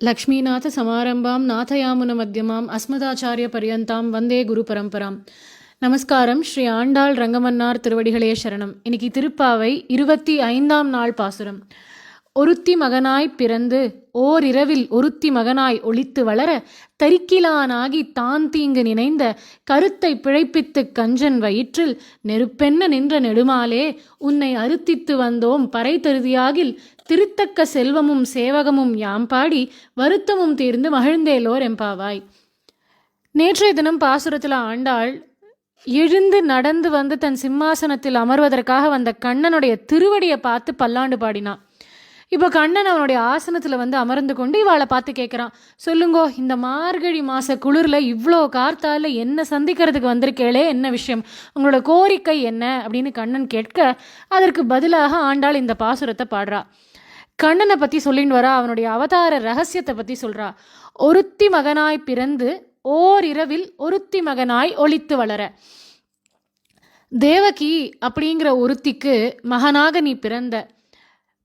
லக்ஷ்மீநாத சமாரம்பாம் நாதயாமுன மத்தியமாம் அஸ்மதாச்சாரிய பரியந்தாம் வந்தே குரு பரம்பராம். நமஸ்காரம். ஸ்ரீ ஆண்டாள் ரங்கமன்னார் திருவடிகளே சரணம். இன்னைக்கு திருப்பாவை 25ஆம் நாள் பாசுரம். ஒருத்தி மகனாய் பிறந்து ஓரிரவில் ஒருத்தி மகனாய் ஒளித்து வளர தரிக்கிலானாகி தான் தீங்கு நினைந்த கருத்தை பிழைப்பித்து கஞ்சன் வயிற்றில் நெருப்பென்ன நின்ற நெடுமாலே உன்னை அறுத்தித்து வந்தோம் பறை தருதியாகில் திருத்தக்க செல்வமும் சேவகமும் யாம் பாடி வருத்தமும் தீர்ந்து மகிழ்ந்தேலோர் எம்பாவாய். நேற்றைய தினம் பாசுரத்தில் ஆண்டாள் எழுந்து நடந்து வந்து தன் சிம்மாசனத்தில் அமர்வதற்காக வந்த கண்ணனுடைய திருவடியை பார்த்து பல்லாண்டு பாடினான். இப்போ கண்ணன் அவனுடைய ஆசனத்தில் வந்து அமர்ந்து கொண்டு இவாளை பார்த்து கேட்குறான், சொல்லுங்கோ, இந்த மார்கழி மாத குளிரில் இவ்வளோ கார்த்தால என்ன சந்திக்கிறதுக்கு வந்திருக்கேளே, என்ன விஷயம், உங்களோட கோரிக்கை என்ன அப்படின்னு கண்ணன் கேட்க அதற்கு பதிலாக ஆண்டாள் இந்த பாசுரத்தை பாடுறா. கண்ணனை பற்றி சொல்லின்னு வரா, அவனுடைய அவதார ரகசியத்தை பற்றி சொல்கிறா. ஒருத்தி மகனாய் பிறந்து ஓரிரவில் ஒருத்தி மகனாய் ஒளித்து வளர. தேவகி அப்படிங்கிற ஒருத்திக்கு மகனாக நீ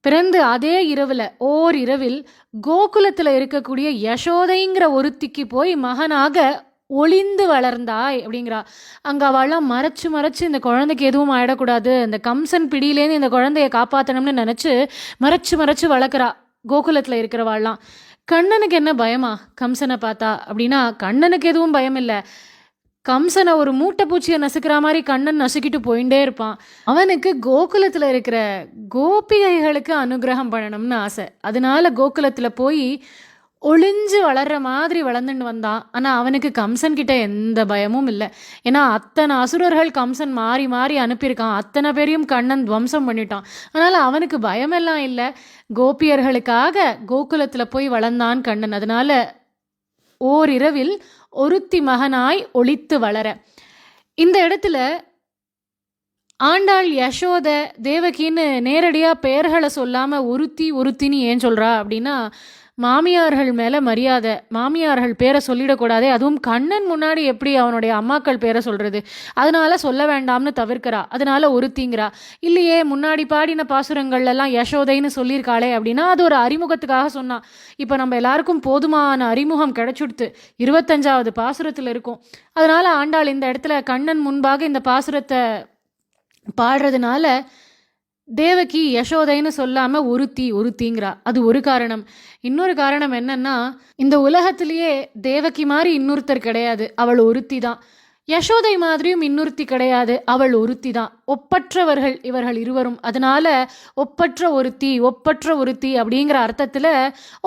பிறந்து அதே ஓரிரவில் கோகுலத்தில் இருக்கக்கூடிய யசோதைங்கிற ஒருத்திக்கு போய் மகனாக ஒளிந்து வளர்ந்தாய் அப்படிங்கிறா. அங்கே அவள்லாம் மறைச்சு இந்த குழந்தைக்கு எதுவும் ஆயிடக்கூடாது, இந்த கம்சன் பிடியிலேருந்து இந்த குழந்தைய காப்பாற்றணும்னு நினச்சி மறைச்சு வளர்க்குறா கோகுலத்தில் இருக்கிறவாள்லாம். கண்ணனுக்கு என்ன பயமா கம்சனை பார்த்தா அப்படின்னா, கண்ணனுக்கு எதுவும் பயம் இல்லை. கம்சனை ஒரு மூட்டை பூச்சியை நசுக்கிற மாதிரி கண்ணன் நசுக்கிட்டு போயிட்டே இருப்பான். அவனுக்கு கோகுலத்தில் இருக்கிற கோபிகைகளுக்கு அனுகிரகம் பண்ணணும்னு ஆசை. அதனால கோகுலத்தில் போய் ஒளிஞ்சு வளர்ற மாதிரி வளர்ந்துட்டு வந்தான். ஆனால் அவனுக்கு கம்சன் கிட்ட எந்த பயமும் இல்லை. ஏன்னா அத்தனை அசுரர்கள் கம்சன் மாறி மாறி அனுப்பியிருக்கான், அத்தனை பேரையும் கண்ணன் துவம்சம் பண்ணிட்டான். அதனால் அவனுக்கு பயமெல்லாம் இல்லை. கோபியர்களுக்காக கோகுலத்தில் போய் வளர்ந்தான் கண்ணன். அதனால ஓரிரவில் ஒருத்தி மகனாய் ஒளித்து வளர. இந்த இடத்துல ஆண்டாள் யசோத தேவகின்னு நேரடியாக பெயர்களை சொல்லாமல் ஒருத்தின்னு ஏன் சொல்கிறா அப்படின்னா, மாமியார்கள் மேலே மரியாதை, மாமியார்கள் பேரை சொல்லிடக்கூடாது, அதுவும் கண்ணன் முன்னாடி எப்படி அவனுடைய அம்மாக்கள் பேரை சொல்கிறது, அதனால சொல்ல வேண்டாம்னு தவிர்க்கிறா. அதனால ஒருத்திங்கிறா. இல்லையே, முன்னாடி பாடின பாசுரங்கள்லாம் யசோதைன்னு சொல்லியிருக்காளே அப்படின்னா அது ஒரு அறிமுகத்துக்காக சொன்னான். இப்போ நம்ம எல்லாருக்கும் போதுமான அறிமுகம் கிடைச்சுடுத்து, 25ஆவது பாசுரத்தில் இருக்கும். அதனால ஆண்டாள் இந்த இடத்துல கண்ணன் முன்பாக இந்த பாசுரத்தை பாடுறதுனால தேவகி யசோதைன்னு சொல்லாமல் ஒருத்திங்கிறா. அது ஒரு காரணம். இன்னொரு காரணம் என்னன்னா, இந்த உலகத்திலேயே தேவகி மாதிரி இன்னொருத்தர் கிடையாது, அவள் ஒருத்தி தான். யசோதை மாதிரியும் இன்னொருத்தி கிடையாது, அவள் ஒருத்தி தான். ஒப்பற்றவர்கள் இவர்கள் இருவரும். அதனால ஒப்பற்ற ஒருத்தி அப்படிங்கிற அர்த்தத்தில்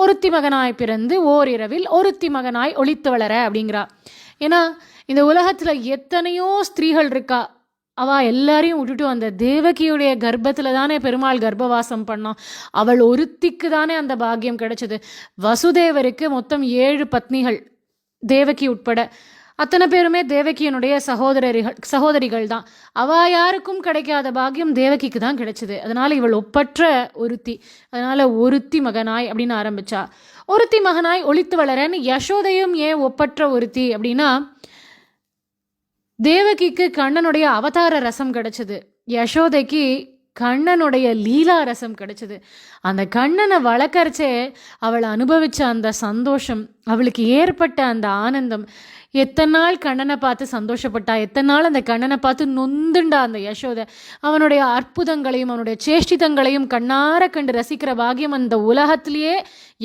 ஒருத்தி மகனாய் பிறந்து ஓரிரவில் ஒருத்தி மகனாய் ஒளித்து வளர அப்படிங்கிறா. ஏன்னா இந்த உலகத்தில் எத்தனையோ ஸ்திரீகள் இருக்கா, அவள் எல்லாரையும் விட்டுட்டு அந்த தேவகியுடைய கர்ப்பத்தில் தானே பெருமாள் கர்ப்பவாசம் பண்ணான். அவள் ஒருத்திக்கு தானே அந்த பாக்கியம் கிடைச்சது. வசுதேவருக்கு மொத்தம் 7 பத்னிகள், தேவகி உட்பட. அத்தனை பேருமே தேவகியனுடைய சகோதரிகள் தான். அவள் யாருக்கும் கிடைக்காத பாக்கியம் தேவகிக்கு தான் கிடைச்சது. அதனால் இவள் ஒப்பற்ற ஒருத்தி. அதனால் ஒருத்தி மகனாய் அப்படின்னு ஆரம்பிச்சா. ஒருத்தி மகனாய் ஒளித்து வளரன்னு யசோதையும் ஏன் ஒப்பற்ற ஒருத்தி அப்படின்னா, தேவகிக்கு கண்ணனுடைய அவதார ரசம் கிடைச்சது, யசோதைக்கு கண்ணனுடைய லீலா ரசம் கிடைச்சது. அந்த கண்ணனை வளர்க்கறச்சே அவள் அனுபவிச்ச அந்த சந்தோஷம், அவளுக்கு ஏற்பட்ட அந்த ஆனந்தம், எத்தனை நாள் கண்ணனை பார்த்து சந்தோஷப்பட்டா, எத்தனை நாள் அந்த கண்ணனை பார்த்து நொந்துண்டா அந்த யசோதை. அவனுடைய அற்புதங்களையும் அவனுடைய சேஷ்டிதங்களையும் கண்ணார கண்டு ரசிக்கிற பாக்கியம் அந்த உலகத்திலேயே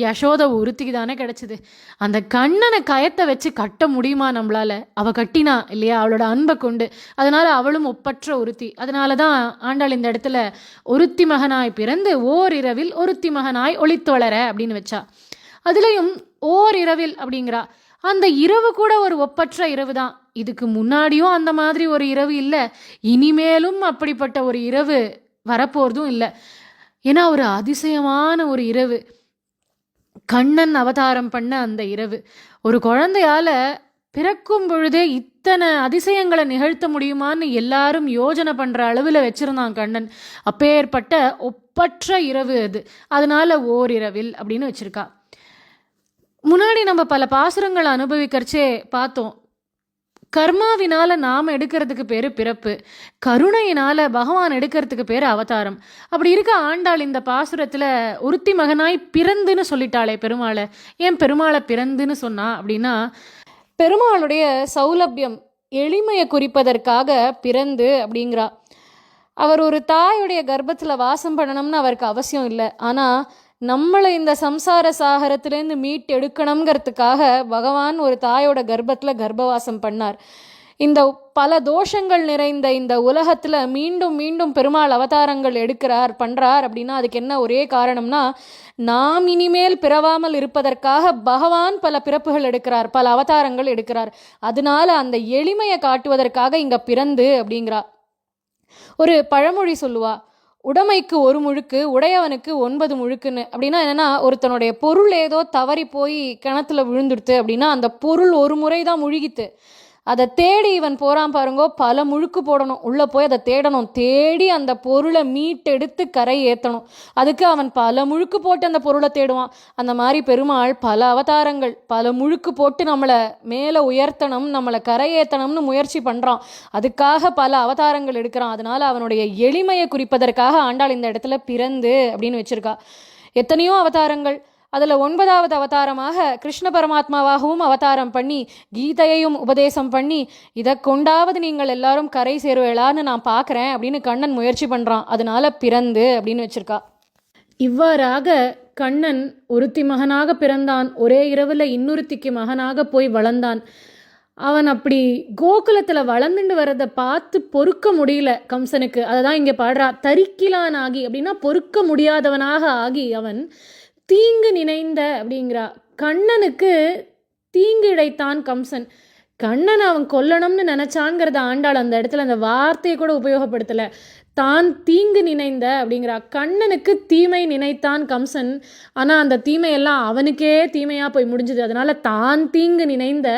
யசோதை ஒருத்திக்கு தானே கிடைச்சிது. அந்த கண்ணனை கயத்தை வச்சு கட்ட முடியுமா நம்மளால? அவள் கட்டினா இல்லையா, அவளோட அன்பை கொண்டு. அதனால அவளும் ஒப்பற்ற ஒருத்தி. அதனால தான் ஆண்டாள் இந்த இடத்துல ஒருத்தி மகனாய் பிறந்து ஓரிரவில் ஒருத்தி மகனாய் ஒளித்து வளர அப்படின்னு வச்சா. அதுலேயும் ஓரிரவில் அப்படிங்கிறா. அந்த இரவு கூட ஒரு ஒப்பற்ற இரவு தான். இதுக்கு முன்னாடியும் அந்த மாதிரி ஒரு இரவு இல்லை, இனிமேலும் அப்படிப்பட்ட ஒரு இரவு வரப்போறதும் இல்லை. ஏன்னா ஒரு அதிசயமான ஒரு இரவு, கண்ணன் அவதாரம் பண்ண அந்த இரவு. ஒரு குழந்தையால பிறக்கும் பொழுதே இத்தனை அதிசயங்களை நிகழ்த்த முடியுமான்னு எல்லாரும் யோஜனை பண்ணுற அளவில் வச்சுருந்தான் கண்ணன். அப்பேற்பட்ட ஒப்பற்ற இரவு அது. அதனால ஓரிரவில் அப்படின்னு வச்சுருக்கா. முன்னாடி நம்ம பல பாசுரங்களை அனுபவிக்கிறச்சே பார்த்தோம், கர்மாவினால நாம் எடுக்கிறதுக்கு பேர் பிறப்பு, கருணையினால பகவான் எடுக்கிறதுக்கு பேர் அவதாரம். அப்படி இருக்க ஆண்டாள் இந்த பாசுரத்தில் ஒருத்தி மகனாய் பிறந்துன்னு சொல்லிட்டாளே பெருமாளை. ஏன் பெருமாளை பிறந்துன்னு சொன்னா அப்படின்னா, பெருமாளுடைய சௌலபியம் எளிமையை குறிப்பதற்காக பிறந்து அப்படிங்கிறா. அவர் ஒரு தாயுடைய கர்ப்பத்தில் வாசம் பண்ணணும்னு அவருக்கு அவசியம் இல்லை. ஆனால் நம்மளை இந்த சம்சார சாகரத்திலேருந்து மீட்டு எடுக்கணுங்கிறதுக்காக பகவான் ஒரு தாயோட கர்ப்பத்தில் கர்ப்பவாசம் பண்ணார். இந்த பல தோஷங்கள் நிறைந்த இந்த உலகத்தில் மீண்டும் மீண்டும் பெருமாள் அவதாரங்கள் பண்ணுறார் அப்படின்னா அதுக்கு என்ன ஒரே காரணம்னா, நாம் இனிமேல் பிறவாமல் இருப்பதற்காக பகவான் பல பிறப்புகள் எடுக்கிறார், பல அவதாரங்கள் எடுக்கிறார். அதனால அந்த எளிமையை காட்டுவதற்காக இங்கே பிறந்து அப்படிங்கிறா. ஒரு பழமொழி சொல்லுவா, உடைமைக்கு ஒரு முழுக்கு உடையவனுக்கு 9 முழுக்குன்னு. அப்படின்னா என்னென்னா, ஒருத்தனுடைய பொருள் ஏதோ தவறி போய் கிணத்துல விழுந்துடுத்து அப்படின்னா அந்த பொருள் ஒரு முறை தான் முழுகித்து, அதை தேடி இவன் போகிறான் பாருங்கோ, பல முழுக்கு போடணும், உள்ளே போய் அதை தேடணும், தேடி அந்த பொருளை மீட்டெடுத்து கரை ஏற்றணும். அதுக்கு அவன் பல முழுக்கு போட்டு அந்த பொருளை தேடுவான். அந்த மாதிரி பெருமாள் பல அவதாரங்கள் பல முழுக்கு போட்டு நம்மளை மேலே உயர்த்தணும், நம்மளை கரை ஏற்றணும்னு முயற்சி பண்ணுறான். அதுக்காக பல அவதாரங்கள் எடுக்கிறான். அதனால் அவனுடைய எளிமையை குறிப்பதற்காக ஆண்டாள் இந்த இடத்துல பிறந்து அப்படின்னு வச்சுருக்கா. எத்தனையோ அவதாரங்கள், அதில் 9வது அவதாரமாக கிருஷ்ண பரமாத்மாவாகவும் அவதாரம் பண்ணி கீதையையும் உபதேசம் பண்ணி இதை கொண்டாவது நீங்கள் எல்லாரும் கரை சேருவேளான்னு நான் பார்க்குறேன் அப்படின்னு கண்ணன் முயற்சி பண்ணுறான். அதனால பிறந்து அப்படின்னு வச்சுருக்கா. இவ்வாறாக கண்ணன் ஒருத்தி மகனாக பிறந்தான், ஒரே இரவில் இன்னொருத்திக்கு மகனாக போய் வளர்ந்தான். அவன் அப்படி கோகுலத்தில் வளர்ந்துட்டு வர்றதை பார்த்து பொறுக்க முடியல கம்சனுக்கு. அதை தான் இங்கே பாடுறா, தரிக்கிலான் ஆகி அப்படின்னா பொறுக்க முடியாதவனாக ஆகி அவன் தீங்கு நினைந்த அப்படிங்கிறா. கண்ணனுக்கு தீங்கு இழைத்தான் கம்சன். கண்ணன் அவன் கொல்லணும்னு நினச்சான்ங்கிறத ஆண்டாள் அந்த இடத்துல அந்த வார்த்தையை கூட உபயோகப்படுத்தலை, தான் தீங்கு நினைந்த அப்படிங்கிறா. கண்ணனுக்கு தீமை நினைத்தான் கம்சன், ஆனால் அந்த தீமையெல்லாம் அவனுக்கே தீமையாக போய் முடிஞ்சுது. அதனால் தான் தீங்கு நினைந்த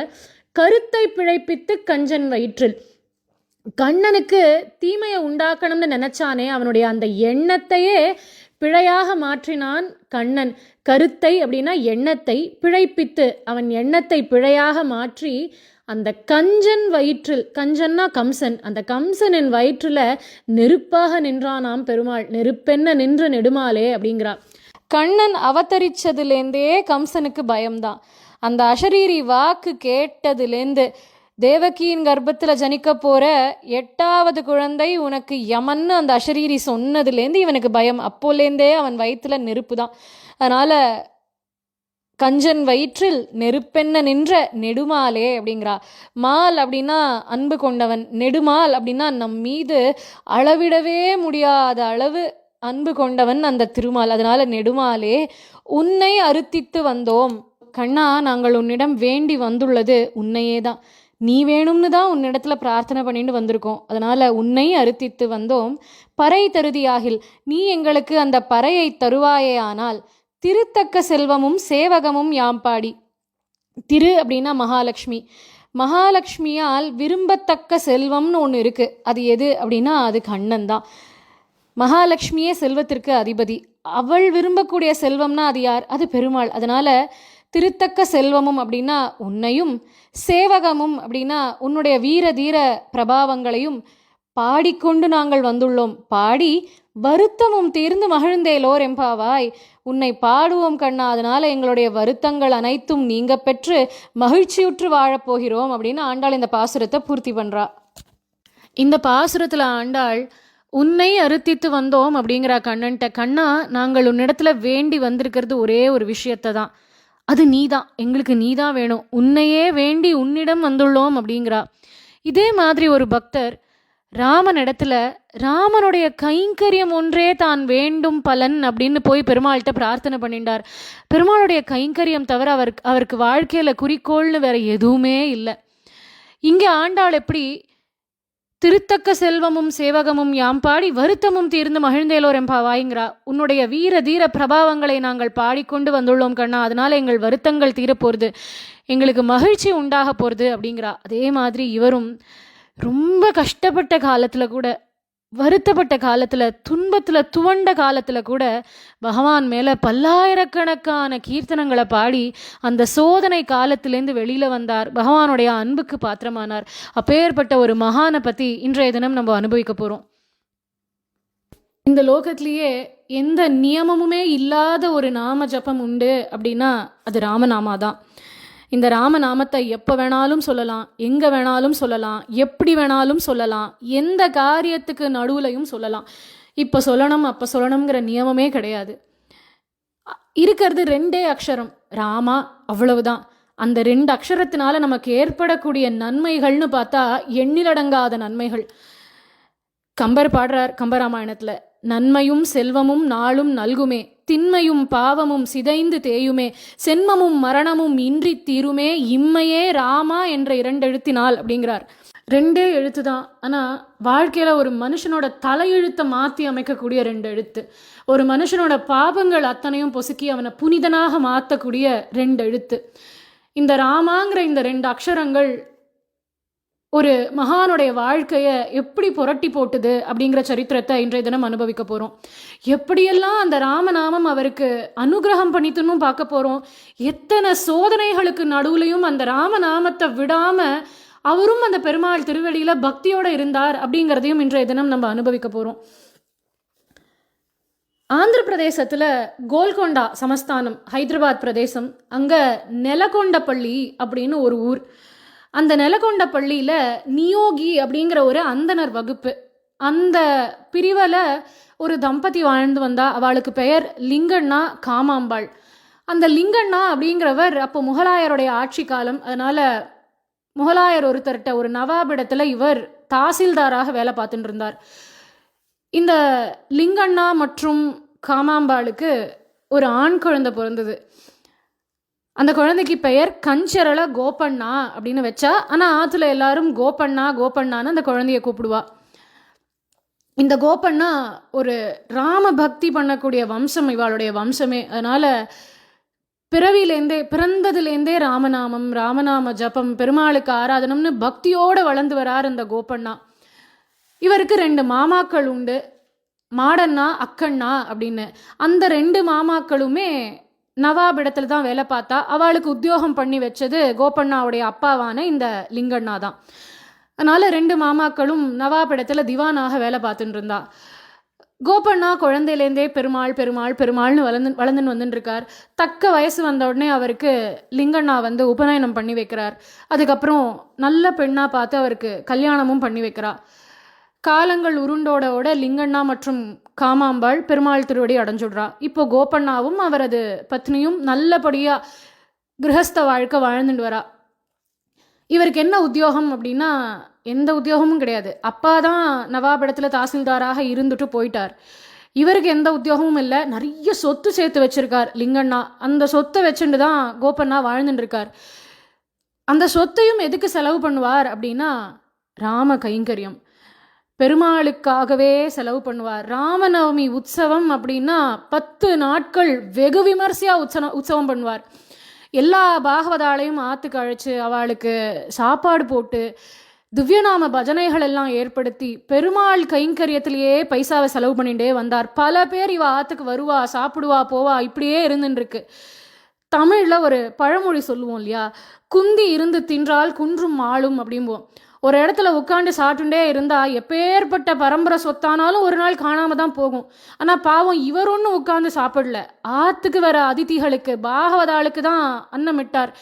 கருத்தை பிழைப்பித்து கஞ்சன் வயிற்றில். கண்ணனுக்கு தீமையை உண்டாக்கணும்னு நினச்சானே, அவனுடைய அந்த எண்ணத்தையே பிழையாக மாற்றினான் கண்ணன். கருத்தை அப்படின்னா எண்ணத்தை, பிழைப்பித்து அவன் எண்ணத்தை பிழையாக மாற்றி அந்த கஞ்சன் வயிற்றில், கஞ்சன்னா கம்சன், அந்த கம்சனின் வயிற்றில் நெருப்பாக நின்றானாம் பெருமாள். நெருப்பென்ன நின்ற நெடுமாலே அப்படிங்கிறா. கண்ணன் அவதரிச்சதுலேருந்தே கம்சனுக்கு பயம்தான். அந்த அசரீரி வாக்கு கேட்டதுலேருந்து தேவகியின் கர்ப்பத்தில் ஜனிக்க போகிற 8வது குழந்தை உனக்கு யமன்னு அந்த அசரீரி சொன்னதுலேருந்து இவனுக்கு பயம். அப்போலேருந்தே அவன் வயிற்றில் நெருப்பு தான். அதனால் கஞ்சன் வயிற்றில் நெருப்பென்ன நின்ற நெடுமாலே அப்படிங்கிறா. மால் அப்படின்னா அன்பு கொண்டவன், நெடுமால் அப்படின்னா நம் மீது அளவிடவே முடியாத அளவு அன்பு கொண்டவன் அந்த திருமால். அதனால் நெடுமாலே உன்னை அறுத்தித்து வந்தோம். கண்ணா, நாங்கள் உன்னிடம் வேண்டி வந்துள்ளது உன்னையே தான். நீ வேணும்னு தான் உன்னிடத்துல பிரார்த்தனை பண்ணிட்டு வந்திருக்கோம். அதனால் உன்னை அறுத்தித்து வந்தோம். பறை தருதியாகில், நீ எங்களுக்கு அந்த பறையை தருவாயே ஆனால் திருத்தக்க செல்வமும் சேவகமும் யாம்பாடி. திரு அப்படின்னா மகாலட்சுமி. மகாலட்சுமியால் விரும்பத்தக்க செல்வம்னு ஒன்று இருக்குது. அது எது அப்படின்னா அது கண்ணன் தான். மகாலட்சுமியே செல்வத்திற்கு அதிபதி. அவள் விரும்பக்கூடிய செல்வம்னா அது யார்? அது பெருமாள். அதனால் திருத்தக்க செல்வமும் அப்படின்னா உன்னையும், சேவகமும் அப்படின்னா உன்னுடைய வீர தீர பிரபாவங்களையும் பாடிக்கொண்டு நாங்கள் வந்துள்ளோம். பாடி வருத்தமும் தீர்ந்து மகிழ்ந்தேலோர் எம்பாவாய். உன்னை பாடுவோம் கண்ணா, அதனால எங்களுடைய வருத்தங்கள் அனைத்தும் நீங்க பெற்று மகிழ்ச்சியுற்று வாழப்போகிறோம் அப்படின்னு ஆண்டாள் இந்த பாசுரத்தை பூர்த்தி பண்ணுறா. இந்த பாசுரத்தில் ஆண்டாள் உன்னை அறுத்தித்து வந்தோம் அப்படிங்கிறா கண்ணன்ட்ட. கண்ணா, நாங்கள் உன்னிடத்துல வேண்டி வந்திருக்கிறது ஒரே ஒரு விஷயத்தை தான், அது நீதான், எங்களுக்கு நீதான் வேணும், உன்னையே வேண்டி உன்னிடம் வந்துள்ளோம் அப்படிங்கிறா. இதே மாதிரி ஒரு பக்தர் ராமன் இடத்துல ராமனுடைய கைங்கரியம் ஒன்றே தான் வேண்டும் பலன் அப்படின்னு போய் பெருமாள்கிட்ட பிரார்த்தனை பண்ணிட்டார். பெருமாளுடைய கைங்கரியம் தவிர அவருக்கு வாழ்க்கையில் குறிக்கோள்னு வேற எதுவுமே இல்லை. இங்கே ஆண்டாள் எப்படி திருத்தக்க செல்வமும் சேவகமும் யாம்பாடி வருத்தமும் தீர்ந்து மகிழ்ந்தேலோர் எம்பாவாய்ங்கிறா. உன்னுடைய வீர தீர பிரபாவங்களை நாங்கள் பாடிக்கொண்டு வந்துள்ளோம் கண்ணா, அதனால எங்கள் வருத்தங்கள் தீரப்போகிறது, எங்களுக்கு மகிழ்ச்சி உண்டாக போகிறது அப்படிங்கிறா. அதே மாதிரி இவரும் ரொம்ப கஷ்டப்பட்ட காலத்தில் கூட வருத்தப்பட்ட காலத்தில், துன்பத்தில் துவண்ட காலத்தில் கூட பகவான் மேலே பல்லாயிரக்கணக்கான கீர்த்தனங்களை பாடி அந்த சோதனை காலத்திலேருந்து வெளியில் வந்தார். பகவானுடைய அன்புக்கு பாத்திரமானார். அப்பேற்பட்ட ஒரு மகானை பற்றி இன்றைய தினம் நம்ம அனுபவிக்க போகிறோம். இந்த லோகத்திலேயே எந்த நியமமுமே இல்லாத ஒரு நாம ஜபம் உண்டு அப்படின்னா அது ராமநாமா தான். இந்த ராமநாமத்தை எப்போ வேணாலும் சொல்லலாம், எங்கே வேணாலும் சொல்லலாம், எப்படி வேணாலும் சொல்லலாம், எந்த காரியத்துக்கு நடுவுலையும் சொல்லலாம். இப்போ சொல்லணும் அப்போ சொல்லணுங்கிற நியமமே கிடையாது. இருக்கிறது 2 அக்ஷரம் ராமா, அவ்வளவுதான். அந்த 2 அக்ஷரத்தினால நமக்கு ஏற்படக்கூடிய நன்மைகள்னு பார்த்தா எண்ணிலடங்காத நன்மைகள். கம்பர் பாடுறார் கம்பராமாயணத்தில், நன்மையும் செல்வமும் நாளும் நல்குமே, திண்மையும் பாவமும் சிதைந்து தேயுமே, சென்மமும் மரணமும் இன்றி தீருமே, இம்மையே ராமா என்ற 2 எழுத்தினால் அப்படிங்கிறார். 2 எழுத்து தான், ஆனால் வாழ்க்கையில் ஒரு மனுஷனோட தலையெழுத்தை மாற்றி அமைக்கக்கூடிய 2 எழுத்து. ஒரு மனுஷனோட பாபங்கள் அத்தனையும் பொசுக்கி அவனை புனிதனாக மாற்றக்கூடிய 2 எழுத்து. இந்த ராமாங்கிற இந்த 2 அக்ஷரங்கள் ஒரு மகானுடைய வாழ்க்கையை எப்படி புரட்டி போட்டுது அப்படிங்கிற சரித்திரத்தை இன்றைய தினம் அனுபவிக்க போகிறோம். எப்படியெல்லாம் அந்த ராமநாமம் அவருக்கு அனுகிரகம் பண்ணித்துன்னு பார்க்க போகிறோம். எத்தனை சோதனைகளுக்கு நடுவுலையும் அந்த ராமநாமத்தை விடாமல் அவரும் அந்த பெருமாள் திருவடியில் பக்தியோடு இருந்தார் அப்படிங்கிறதையும் இன்றைய தினம் நம்ம அனுபவிக்க போகிறோம். ஆந்திர பிரதேசத்தில் கோல்கொண்டா சமஸ்தானம், ஹைதராபாத் பிரதேசம், அங்கே நெலகொண்டப்பள்ளி அப்படின்னு ஒரு ஊர். அந்த நெலகொண்டப்பள்ளியில் நியோகி அப்படிங்கிற ஒரு அந்தனர் வகுப்பு, அந்த பிரிவில் ஒரு தம்பதி வாழ்ந்து வந்தா. அவளுக்கு பெயர் லிங்கண்ணா காமாம்பாள். அந்த லிங்கண்ணா அப்படிங்கிறவர் அப்போ முகலாயருடைய ஆட்சி காலம், அதனால் முகலாயர் ஒருத்தர்கிட்ட ஒரு நவாபிடத்தில் இவர் தாசில்தாராக வேலை பார்த்துட்டு இருந்தார். இந்த லிங்கண்ணா மற்றும் காமாம்பாளுக்கு ஒரு ஆண் குழந்தை பிறந்தது. அந்த குழந்தைக்கு பெயர் கஞ்சரள கோபண்ணா அப்படின்னு வச்சா. ஆனால் ஆற்றுல எல்லாரும் கோபண்ணா கோபண்ணான்னு அந்த குழந்தைய கூப்பிடுவா. இந்த கோபண்ணா ஒரு ராம பக்தி பண்ணக்கூடிய வம்சம், இவாளுடைய வம்சமே. அதனால் பிறந்ததுலேருந்தே ராமநாமம், ராமநாம ஜபம், பெருமாளுக்கு ஆராதனம்னு பக்தியோடு வளர்ந்து வரார் இந்த கோபண்ணா. இவருக்கு 2 மாமாக்கள் உண்டு, மாடண்ணா அக்கண்ணா அப்படின்னு. அந்த 2 மாமாக்களுமே நவாபிடத்தில் தான் வேலை பார்த்தா. அவளுக்கு உத்தியோகம் பண்ணி வச்சது கோபண்ணாவுடைய அப்பாவான இந்த லிங்கண்ணா தான். அதனால் 2 மாமாக்களும் நவாபிடத்தில் திவானாக வேலை பார்த்துட்டு இருந்தா. கோபண்ணா குழந்தையிலேருந்தே பெருமாள் பெருமாள் பெருமாள்னு வளர்ந்துன்னு வந்துட்டுருக்கார். தக்க வயசு வந்த உடனே அவருக்கு லிங்கண்ணா உபநயனம் பண்ணி வைக்கிறார். அதுக்கப்புறம் நல்ல பெண்ணாக பார்த்து அவருக்கு கல்யாணமும் பண்ணி வைக்கிறா. காலங்கள் உருண்டோட லிங்கண்ணா மற்றும் காமாம்பாள் பெருமாள் திருவடி அடைஞ்சுடுறா. இப்போ கோபண்ணாவும் அவரது பத்னியும் நல்லபடியாக கிரகஸ்த வாழ்க்கை வாழ்ந்துட்டு வரா. இவருக்கு என்ன உத்தியோகம் அப்படின்னா எந்த உத்தியோகமும் கிடையாது. அப்பா தான் நவாபிடத்தில் தாசில்தாராக இருந்துட்டு போயிட்டார். இவருக்கு எந்த உத்தியோகமும் இல்லை. நிறைய சொத்து சேர்த்து வச்சிருக்கார் லிங்கண்ணா. அந்த சொத்தை வச்சுட்டு தான் கோபண்ணா வாழ்ந்துட்டு இருக்கார். அந்த சொத்தையும் எதுக்கு செலவு பண்ணுவார் அப்படின்னா ராம கைங்கரியம், பெருமாளுக்காகவே செலவு பண்ணுவார். ராமநவமி உற்சவம் அப்படின்னா 10 நாட்கள் வெகு விமர்சையாக உற்சவம் பண்ணுவார். எல்லா பாகவதாலையும் ஆற்றுக்கு அழைச்சி அவளுக்கு சாப்பாடு போட்டு திவ்யநாம பஜனைகள் எல்லாம் ஏற்படுத்தி பெருமாள் கைங்கரியத்திலேயே பைசாவை செலவு பண்ணிகிட்டே வந்தார். பல பேர் இவ ஆற்றுக்கு வருவா, சாப்பிடுவா, போவா, இப்படியே இருந்துருக்கு. தமிழில் ஒரு பழமொழி சொல்லுவோம் இல்லையா, குந்தி இருந்து தின்றால் குன்றும் ஆளும் அப்படிம்போம். ஒரு இடத்துல உட்காந்து சாப்பிட்டுட்டே இருந்தால் எப்பேற்பட்ட பரம்பரை சொத்தானாலும் ஒரு நாள் காணாமல் தான் போகும். ஆனால் பாவம் இவர் ஒன்றும் உட்காந்து சாப்பிடல. ஆற்றுக்கு வர அதிதிகளுக்கு பாகவதாளுக்கு தான் அன்னமிட்டார்.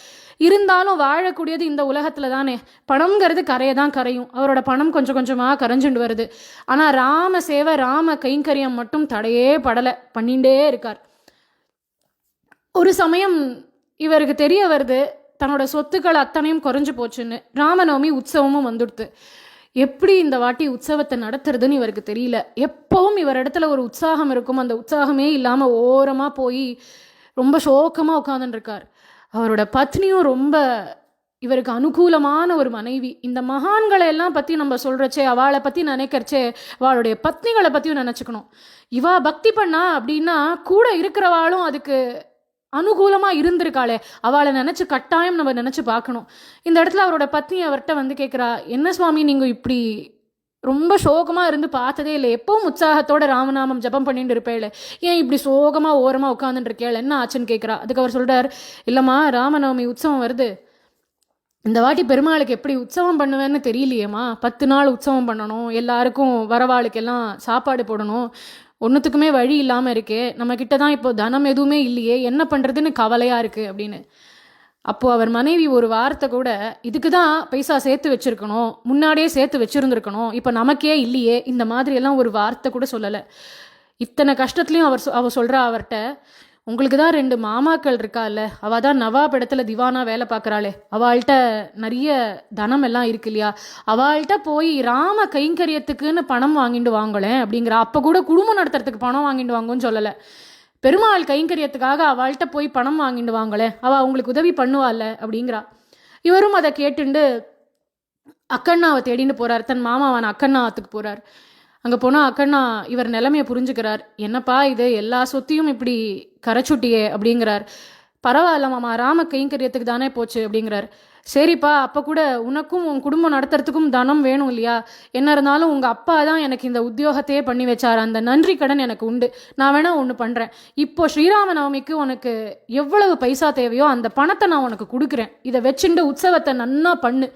இருந்தாலும் வாழக்கூடியது இந்த உலகத்தில் தானே. பணம்ங்கிறது கரையை தான் கரையும். அவரோட பணம் கொஞ்சம் கொஞ்சமாக கரைஞ்சுண்டு வருது. ஆனால் ராம சேவை, ராம கைங்கரியம் மட்டும் தடையே படலை, பண்ணிகிட்டே இருக்கார். ஒரு சமயம் இவருக்கு தெரிய வருது தன்னோட சொத்துக்கள் அத்தனையும் குறைஞ்சு போச்சுன்னு. ராமநவமி உற்சவமும் வந்துடுத்து. எப்படி இந்த வாட்டி உற்சவத்தை நடத்துறதுன்னு இவருக்கு தெரியல. எப்பவும் இவர் இடத்துல ஒரு உற்சாகம் இருக்கும், அந்த உற்சாகமே இல்லாமல் ஓரமாக போய் ரொம்ப சோகமாக உட்காந்துருக்கார். அவரோட பத்னியும் ரொம்ப இவருக்கு அனுகூலமான ஒரு மனைவி. இந்த மகான்களை எல்லாம் பற்றி நம்ம சொல்கிறச்சே, அவளை பற்றி நினைக்கிறச்சே அவளுடைய பத்னிகளை பற்றியும் நினச்சிக்கணும். இவா பக்தி பண்ணா அப்படின்னா கூட இருக்கிறவாளும் அதுக்கு அனுகூலமாக இருந்திருக்காளே, அவளை நினச்சி கட்டாயம் நம்ம நினச்சி பார்க்கணும். இந்த இடத்துல அவரோட பத்னி அவர்கிட்ட கேட்குறா, என்ன சுவாமி நீங்கள் இப்படி ரொம்ப சோகமாக இருந்து பார்த்ததே இல்லை. எப்பவும் உற்சாகத்தோட ராமநாமம் ஜபம் பண்ணிட்டு இருப்பேள், ஏன் இப்படி சோகமாக ஓரமாக உட்காந்துட்டு இருக்கேள், என்ன ஆச்சுன்னு கேட்குறா. அதுக்கு அவர் சொல்கிறார், இல்லைம்மா ராமநவமி உற்சவம் வருது, இந்த வாட்டி பெருமாளுக்கு எப்படி உற்சவம் பண்ணுவேன்னு தெரியலையேம்மா. 10 நாள் உற்சவம் பண்ணணும், எல்லாருக்கும் வரவாளுக்கெல்லாம் சாப்பாடு போடணும், ஒன்றுத்துக்குமே வழி இல்லாமல் இருக்கே, நம்மக்கிட்ட தான் இப்போ தனம் எதுவுமே இல்லையே, என்ன பண்ணுறதுன்னு கவலையாக இருக்குது அப்படின்னு. அப்போது அவர் மனைவி ஒரு வார்த்தை கூட, இதுக்கு தான் பைசா சேர்த்து வச்சுருக்கணும், முன்னாடியே சேர்த்து வச்சுருந்துருக்கணும், இப்போ நமக்கே இல்லையே, இந்த மாதிரியெல்லாம் ஒரு வார்த்தை கூட சொல்லலை. இத்தனை கஷ்டத்துலையும் அவள் சொல்கிறா அவர்கிட்ட, உங்களுக்கு தான் 2 மாமாக்கள் இருக்கால்ல, அவள் தான் நவாப் இடத்துல திவானா வேலை பார்க்குறாளே, அவள்கிட்ட நிறைய தனம் எல்லாம் இருக்கு இல்லையா, அவள்கிட்ட போய் ராம கைங்கரியத்துக்குன்னு பணம் வாங்கிட்டு வாங்கலேன் அப்படிங்கிறா. அப்போ கூட குடும்பம் நடத்துறதுக்கு பணம் வாங்கிட்டு வாங்கன்னு சொல்லலை, பெருமாள் கைங்கரியத்துக்காக அவள்கிட்ட போய் பணம் வாங்கிட்டு வாங்களே, அவள் அவங்களுக்கு உதவி பண்ணுவாள்ல அப்படிங்கிறா. இவரும் அதை கேட்டுண்டு அக்கண்ணாவை தேடின்னு போகிறார், தன் மாமாவான அக்கண்ணாத்துக்கு போகிறார். அங்கே போனால் அக்கண்ணா இவர் நிலைமையை புரிஞ்சுக்கிறார். என்னப்பா இது, எல்லா சொத்தையும் இப்படி கரைச்சுட்டியே அப்படிங்கிறார். பரவாயில்ல மாமா, ராம கைங்கரியத்துக்கு தானே போச்சு அப்படிங்கிறார். சரிப்பா, அப்போ கூட உனக்கும் உன் குடும்பம் நடத்துறதுக்கும் தனம் வேணும் இல்லையா, என்ன இருந்தாலும் உங்கள் அப்பா தான் எனக்கு இந்த உத்தியோகத்தையே பண்ணி வச்சார், அந்த நன்றி கடன் எனக்கு உண்டு, நான் வேணா ஒன்று பண்ணுறேன், இப்போ ஸ்ரீராம நவமிக்கு உனக்கு எவ்வளவு பைசா தேவையோ அந்த பணத்தை நான் உனக்கு கொடுக்குறேன், இதை வச்சுட்டு உற்சவத்தை நன்னா பண்ணு,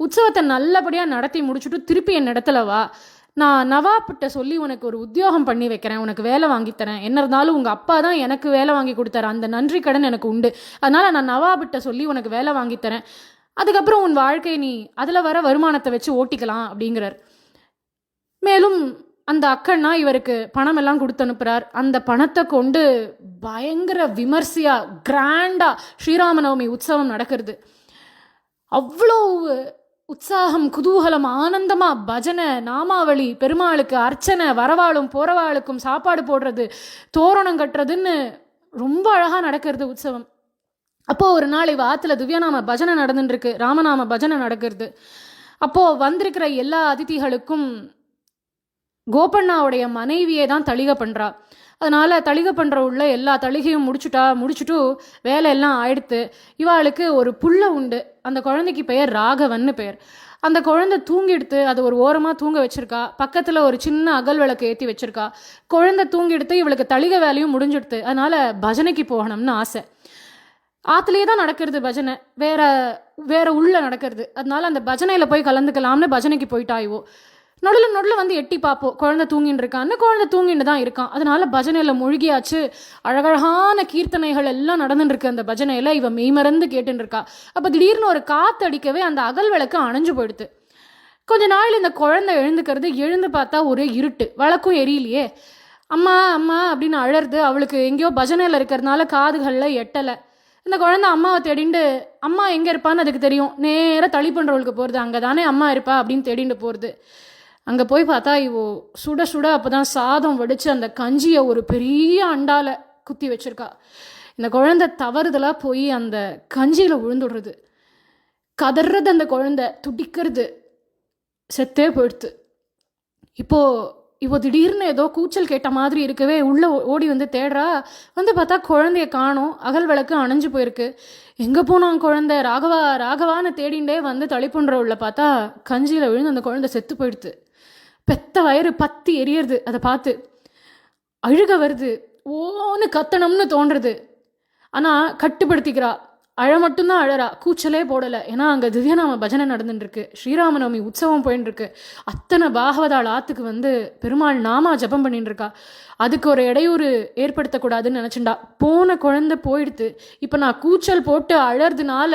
உற்சவத்தை நல்லபடியாக நடத்தி முடிச்சுட்டு திருப்பி என் இடத்துல வா, நான் நவாப்கிட்ட சொல்லி உனக்கு ஒரு உத்தியோகம் பண்ணி வைக்கிறேன், உனக்கு வேலை வாங்கித்தரேன், என்ன இருந்தாலும் உங்கள் அப்பா தான் எனக்கு வேலை வாங்கி கொடுத்தாரு, அந்த நன்றி கடன் எனக்கு உண்டு, அதனால் நான் நவாப்கிட்ட சொல்லி உனக்கு வேலை வாங்கித்தரேன், அதுக்கப்புறம் உன் வாழ்க்கை நீ அதில் வர வருமானத்தை வச்சு ஓட்டிக்கலாம் அப்படிங்கிறார். மேலும் அந்த அக்கண்ணா இவருக்கு பணம் எல்லாம் கொடுத்து அனுப்புகிறார். அந்த பணத்தை கொண்டு பயங்கர விமர்சையாக கிராண்டாக ஸ்ரீராமநவமி உற்சவம் நடக்கிறது. அவ்வளோ உற்சாகம், குதூகலம், ஆனந்தமாக பஜனை, நாமாவளி, பெருமாளுக்கு அர்ச்சனை, வரவாளும் போறவாளுக்கும் சாப்பாடு போடுறது, தோரணம் கட்டுறதுன்னு ரொம்ப அழகாக நடக்கிறது உற்சவம். அப்போது ஒரு நாள் இவ ஆற்றுல திவ்யநாம பஜனை நடந்துட்டுருக்கு, ராமநாம பஜனை நடக்கிறது. அப்போது வந்திருக்கிற எல்லா அதிதிகளுக்கும் கோபண்ணாவுடைய மனைவியே தான் தளிகை பண்ணுறா. அதனால் தளிகை பண்ணுற உள்ள எல்லா தளிகையும் முடிச்சுட்டு வேலை எல்லாம் ஆயிடுத்து. இவாளுக்கு ஒரு புள்ள உண்டு, அந்த குழந்தைக்கு பெயர் ராகவன்னு பெயர். அந்த குழந்தை தூங்கிடுத்து, அது ஒரு ஓரமாக தூங்க வச்சுருக்கா, பக்கத்தில் ஒரு சின்ன அகல் விளக்கு ஏற்றி வச்சுருக்கா. குழந்தை தூங்கிடுத்து, இவளுக்கு தளிகை வேலையும் முடிஞ்சிடுத்து. அதனால் பஜனைக்கு போகணும்னு ஆசை. ஆற்றுலேயே தான் நடக்கிறது பஜனை, வேற உள்ள நடக்கிறது. அதனால அந்த பஜனையில் போய் கலந்துக்கலாம்னு பஜனைக்கு போயிட்டாய்வோ. நடுவில் வந்து எட்டி பார்ப்போம், குழந்தை தூங்கின்னு இருக்கான்னு. குழந்தை தூங்கின்னு தான் இருக்கான், அதனால பஜனையில் மூழ்கியாச்சு. அழகழகான கீர்த்தனைகள் எல்லாம் நடந்துருக்கு அந்த பஜனையில். இவன் மெய்மறந்து கேட்டுன்னு இருக்கா. அப்போ திடீர்னு ஒரு காற்று அடிக்கவே அந்த அகல் விளக்கு அணைஞ்சு போயிடுது. கொஞ்ச நாள் இந்த குழந்தை எழுந்துக்கிறது, எழுந்து பார்த்தா ஒரே இருட்டு, விளக்கும் எரியலையே. அம்மா அம்மா அப்படின்னு அழறது. அவளுக்கு எங்கேயோ பஜனையில் இருக்கிறதுனால காதுகளில் எட்டலை. இந்த குழந்தை அம்மாவை தேடிண்டு, அம்மா எங்கே இருப்பான்னு அதுக்கு தெரியும், நேராக தளி பண்ணுறவளுக்கு போகிறது, அங்கே தானே அம்மா இருப்பா அப்படின்னு தேடிண்டு போகிறது. அங்கே போய் பார்த்தா இவோ சுட சுட அப்போ தான் சாதம் வடித்து அந்த கஞ்சியை ஒரு பெரிய அண்டால குத்தி வச்சிருக்கா. இந்த குழந்தை தவறுதலாக போய் அந்த கஞ்சியில் விழுந்துடுறது. கதறது அந்த குழந்தை, துடிக்கிறது, செத்தே போயிடுது. இப்போ திடீர்னு ஏதோ கூச்சல் கேட்ட மாதிரி இருக்கவே உள்ளே ஓடி வந்து தேடுறா. வந்து பார்த்தா குழந்தைய காணோம், அகல் விளக்கு அணைஞ்சு போயிருக்கு. எங்கே போனான் குழந்தை, ராகவா ராகவான்னு தேடிண்டே வந்து தளிப்புன்ற உள்ள பார்த்தா கஞ்சியில் விழுந்து அந்த குழந்தை செத்து போயிடுது. பெத்த வயிறு பத்தி எரியறது. அதை பார்த்து அழுக வருது, ஓன்னு கத்தணும்னு தோன்றுறது. ஆனால் கட்டுப்படுத்திக்கிறா, அழ மட்டும்தான் அழறா, கூச்சலே போடலை. ஏன்னா அங்கே திவ்யநாம பஜனை நடந்துட்டுருக்கு, ஸ்ரீராமநவமி உற்சவம் போயின்ட்டுருக்கு. அத்தனை பாகவதாள் ஆற்றுக்கு வந்து பெருமாள் நாமா ஜபம் பண்ணிட்டு இருக்கா. அதுக்கு ஒரு இடையூறு ஏற்படுத்தக்கூடாதுன்னு நினச்சிண்டா. போன குழந்தை போயிடுத்து. இப்போ நான் கூச்சல் போட்டு அழறதுனால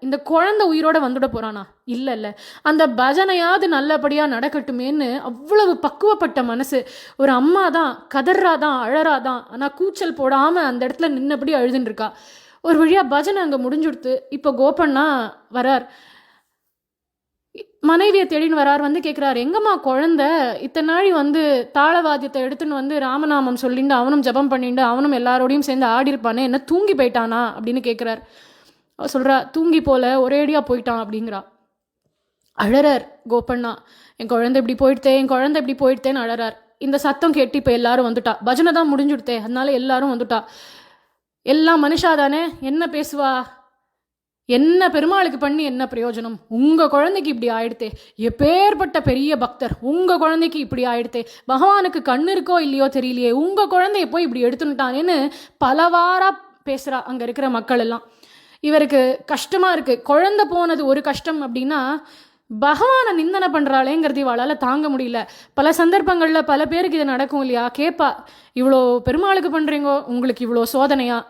இந்த குழந்தை உயிரோட வந்துட போகிறானா? இல்லை, அந்த பஜனையாவது நல்லபடியாக நடக்கட்டுமேன்னு அவ்வளவு பக்குவப்பட்ட மனசு. ஒரு அம்மா தான், கதறாதான், அழறாதான், ஆனால் கூச்சல் போடாமல் அந்த இடத்துல நின்னபடி அழுதுன்னு இருக்கா. ஒரு வழியாக பஜனை அங்கே முடிஞ்சுடுத்து. இப்போ கோபண்ணா வரார், மனைவியை தேடின்னு வரார். வந்து கேட்குறாரு, எங்கம்மா குழந்தை? இத்தனை நாள் வந்து தாளவாத்தியத்தை எடுத்துன்னு வந்து ராமநாமம் சொல்லிட்டு அவனும் ஜபம் பண்ணிட்டு அவனும் எல்லாரோடையும் சேர்ந்து ஆடிருப்பானே, என்ன தூங்கி போயிட்டானா அப்படின்னு கேட்குறார். அவள் சொல்கிறா, தூங்கி போல, ஒரேடியாக போயிட்டான் அப்படிங்கிறா. அழறார் கோபண்ணா, என் குழந்தை இப்படி போயிடுத்தேன்னு அழறார். இந்த சத்தம் கேட்டு இப்போ எல்லாரும் வந்துட்டா. பஜனை தான் முடிஞ்சுடுத்தே, அதனால எல்லாரும் வந்துட்டா. எல்லாம் மனுஷா தானே, என்ன பேசுவா, என்ன பெருமாளுக்கு பண்ணி என்ன பிரயோஜனம்? உங்கள் குழந்தைக்கு இப்படி ஆயிடுத்தே, எப்பேற்பட்ட பெரிய பக்தர், உங்கள் குழந்தைக்கு இப்படி ஆயிடுத்தே, பகவானுக்கு கண்ணு இருக்கோ இல்லையோ தெரியலையே, உங்கள் குழந்தைய போய் இப்படி எடுத்துட்டானேன்னு பலவாராக பேசுகிறா அங்கே இருக்கிற மக்கள் எல்லாம். இவருக்கு கஷ்டமாக இருக்குது. குழந்தை போனது ஒரு கஷ்டம் அப்படின்னா, பகவானை நிந்தனை பண்ணுறாளேங்கிறது இவளால் தாங்க முடியல. பல சந்தர்ப்பங்களில் பல பேருக்கு இது நடக்கும் இல்லையா, கேட்பா, இவ்வளோ பெருமாளுக்கு பண்ணுறீங்கோ, உங்களுக்கு இவ்வளோ சோதனையா?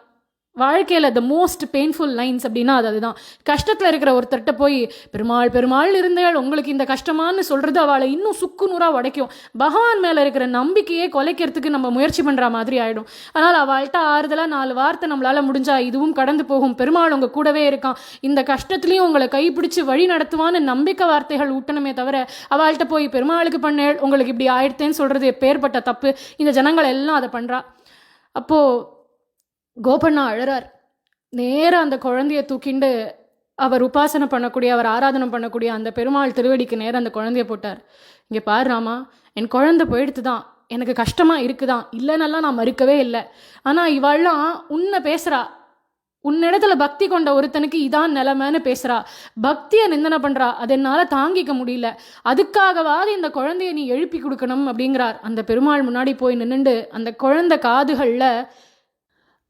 வாழ்க்கையில் த மோஸ்ட் பெயின்ஃபுல் லைன்ஸ் அப்படின்னா அதுதான். கஷ்டத்தில் இருக்கிற ஒருத்தர்கிட்ட போய் பெருமாள் பெருமாள் இருந்தால் உங்களுக்கு இந்த கஷ்டமானு சொல்கிறது அவளை இன்னும் சுக்கு நூறாக உடைக்கும். பகவான் மேலே இருக்கிற நம்பிக்கையே குலைக்கிறதுக்கு நம்ம முயற்சி பண்ணுற மாதிரி ஆகிடும். ஆனால் அவள்கிட்ட ஆறுதலாக 4 வார்த்தை நம்மளால் முடிஞ்சா இதுவும் கடந்து போகும், பெருமாள் உங்கள் கூடவே இருக்கான், இந்த கஷ்டத்துலேயும் உங்களை கைப்பிடிச்சு வழி நடத்துவான்னு நம்பிக்கை வார்த்தைகள் ஊட்டணுமே தவிர, அவள்கிட்ட போய் பெருமாளுக்கு பண்ணேள் உங்களுக்கு இப்படி ஆயிடுத்தேன்னு சொல்கிறது எப்பேற்பட்ட தப்பு. இந்த ஜனங்கள் எல்லாம் அதை பண்ணுறா. அப்போது கோபண்ணா அழறார். நேராக அந்த குழந்தைய தூக்கிண்டு அவர் உபாசனை பண்ணக்கூடிய, அவர் ஆராதனை பண்ணக்கூடிய அந்த பெருமாள் திருவடிக்கு நேரம் அந்த குழந்தைய போட்டார். இங்கே பாரு ராமா, என் குழந்தை போயிடுத்து தான், எனக்கு கஷ்டமாக இருக்குதான், இல்லைன்னெல்லாம் நான் மறுக்கவே இல்லை. ஆனால் இவள்லாம் உன்னை பேசுகிறா, உன்னிடத்துல பக்தி கொண்ட ஒருத்தனுக்கு இதான் நிலைமைன்னு பேசுகிறா, பக்தியை நிந்தனை பண்ணுறா, அது என்னால் தாங்கிக்க முடியல, அதுக்காகவாது இந்த குழந்தைய நீ எழுப்பி கொடுக்கணும் அப்படிங்கிறார். அந்த பெருமாள் முன்னாடி போய் நின்றுண்டு அந்த குழந்தை காதுகளில்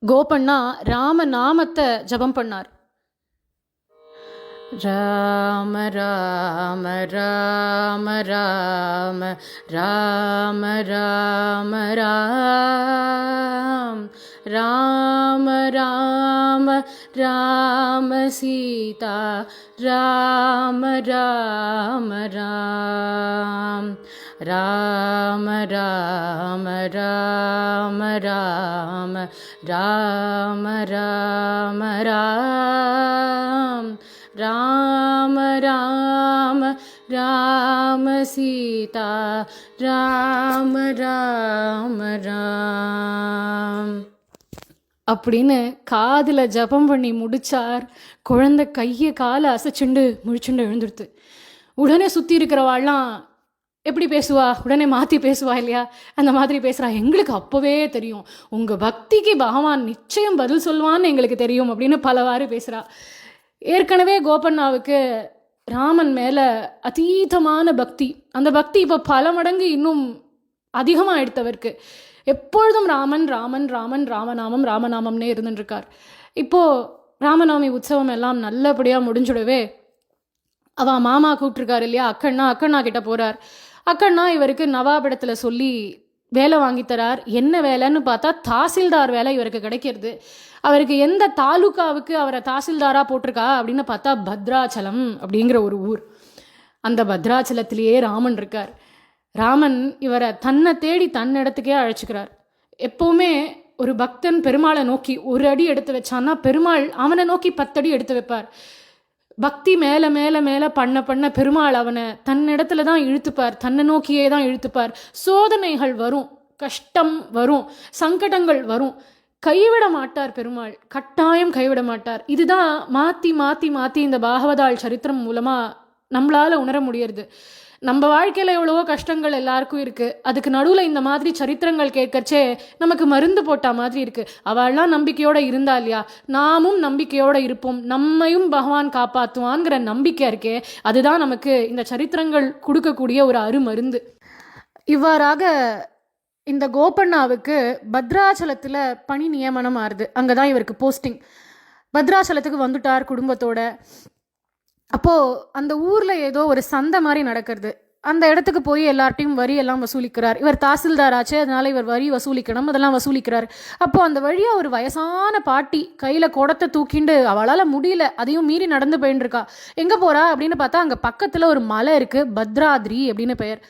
கோபண்ணா ராம நாமத்தை ஜபம் பண்ணார். ராம ராம ராம ராம ராம ராம ராம ராம ராம சீதா ராம ராம ராம் ராம ராம ராம ராம ராம ராம ராம் ராம ராம ராம சீதா ராம ராம ராம் அப்படின்னு காதில் ஜபம் பண்ணி முடிச்சார். குழந்தை கையை காலை அசைச்சுண்டு முழிச்சுண்டு எழுந்துடுத்து. உடனே சுற்றி இருக்கிறவாள்லாம் எப்படி பேசுவா, உடனே மாற்றி பேசுவா இல்லையா, அந்த மாதிரி பேசுகிறா. எங்களுக்கு அப்போவே தெரியும் உங்கள் பக்திக்கு பகவான் நிச்சயம் பதில் சொல்லுவான்னு எங்களுக்கு தெரியும் அப்படின்னு பலவாறு பேசுகிறா. ஏற்கனவே கோபண்ணாவுக்கு ராமன் மேலே அதீதமான பக்தி, அந்த பக்தி இப்போ பல மடங்கு இன்னும் அதிகமாக எடுத்தவருக்கு. எப்பொழுதும் ராமன் ராமன் ராமன் ராமநாமம் ராமநாமம்னே இருந்துட்டுருக்கார். இப்போது ராமநவமி உற்சவம் எல்லாம் நல்லபடியாக முடிஞ்சுடவே அவள் மாமா கூப்பிட்ருக்காரு இல்லையா, அக்கண்ணா கிட்ட போகிறார். அக்கண்ணா இவருக்கு நவாபிடத்தில் சொல்லி வேலை வாங்கித்தரார். என்ன வேலைன்னு பார்த்தா தாசில்தார் வேலை இவருக்கு கிடைக்கிறது. அவருக்கு எந்த தாலுக்காவுக்கு அவரை தாசில்தாராக போட்டிருக்கா அப்படின்னு பார்த்தா பத்ராச்சலம் அப்படிங்கிற ஒரு ஊர். அந்த பத்ராச்சலத்திலேயே ராமன் இருக்கார். ராமன் இவரை தன்னை தேடி தன்னிடத்துக்கே அழைச்சிக்கிறார். எப்போவுமே ஒரு பக்தன் பெருமாளை நோக்கி ஒரு அடி எடுத்து வச்சான்னா பெருமாள் அவனை நோக்கி 10 அடி எடுத்து வைப்பார். பக்தி மேலே மேலே மேலே பண்ண பண்ண பெருமாள் அவனை தன்னிடத்துல தான் இழுத்துப்பார், தன்னை நோக்கியே தான் இழுத்துப்பார். சோதனைகள் வரும், கஷ்டம் வரும், சங்கடங்கள் வரும், கைவிட மாட்டார் பெருமாள், கட்டாயம் கைவிட மாட்டார். இதுதான் மாற்றி மாற்றி மாற்றி இந்த பாகவதாள் சரித்திரம் மூலமாக நம்மளால் உணர முடியறது. நம்ம வாழ்க்கையில் எவ்வளவோ கஷ்டங்கள் எல்லாருக்கும் இருக்குது, அதுக்கு நடுவில் இந்த மாதிரி சரித்திரங்கள் கேட்கறச்சே நமக்கு மருந்து போட்டா மாதிரி இருக்குது. அவள்லாம் நம்பிக்கையோடு இருந்தா இல்லையா, நாமும் நம்பிக்கையோடு இருப்போம், நம்மையும் பகவான் காப்பாற்றுவான்ங்கிற நம்பிக்கை இருக்கே, அதுதான் நமக்கு இந்த சரித்திரங்கள் கொடுக்கக்கூடிய ஒரு அருமருந்து. இவ்வாறாக இந்த கோபண்ணாவுக்கு பத்ராச்சலத்தில் பணி நியமனம் ஆறுது. அங்கே தான் இவருக்கு போஸ்டிங். பத்ராச்சலத்துக்கு வந்துட்டார் குடும்பத்தோட. அப்போது அந்த ஊரில் ஏதோ ஒரு சந்தை மாதிரி நடக்கிறது. அந்த இடத்துக்கு போய் எல்லார்ட்டையும் வரி எல்லாம் வசூலிக்கிறார். இவர் தாசில்தார் ஆச்சு, அதனால் இவர் வரி வசூலிக்கணும், அதெல்லாம் வசூலிக்கிறார். அப்போது அந்த வழியாக ஒரு வயசான பாட்டி கையில் குடத்தை தூக்கிண்டு அவளால் முடியல, அதையும் மீறி நடந்து போயின்னு இருக்கா. எங்கே போகிறா அப்படின்னு பார்த்தா அங்கே பக்கத்தில் ஒரு மலை இருக்குது, பத்ராத்ரி அப்படின்னு பெயர்,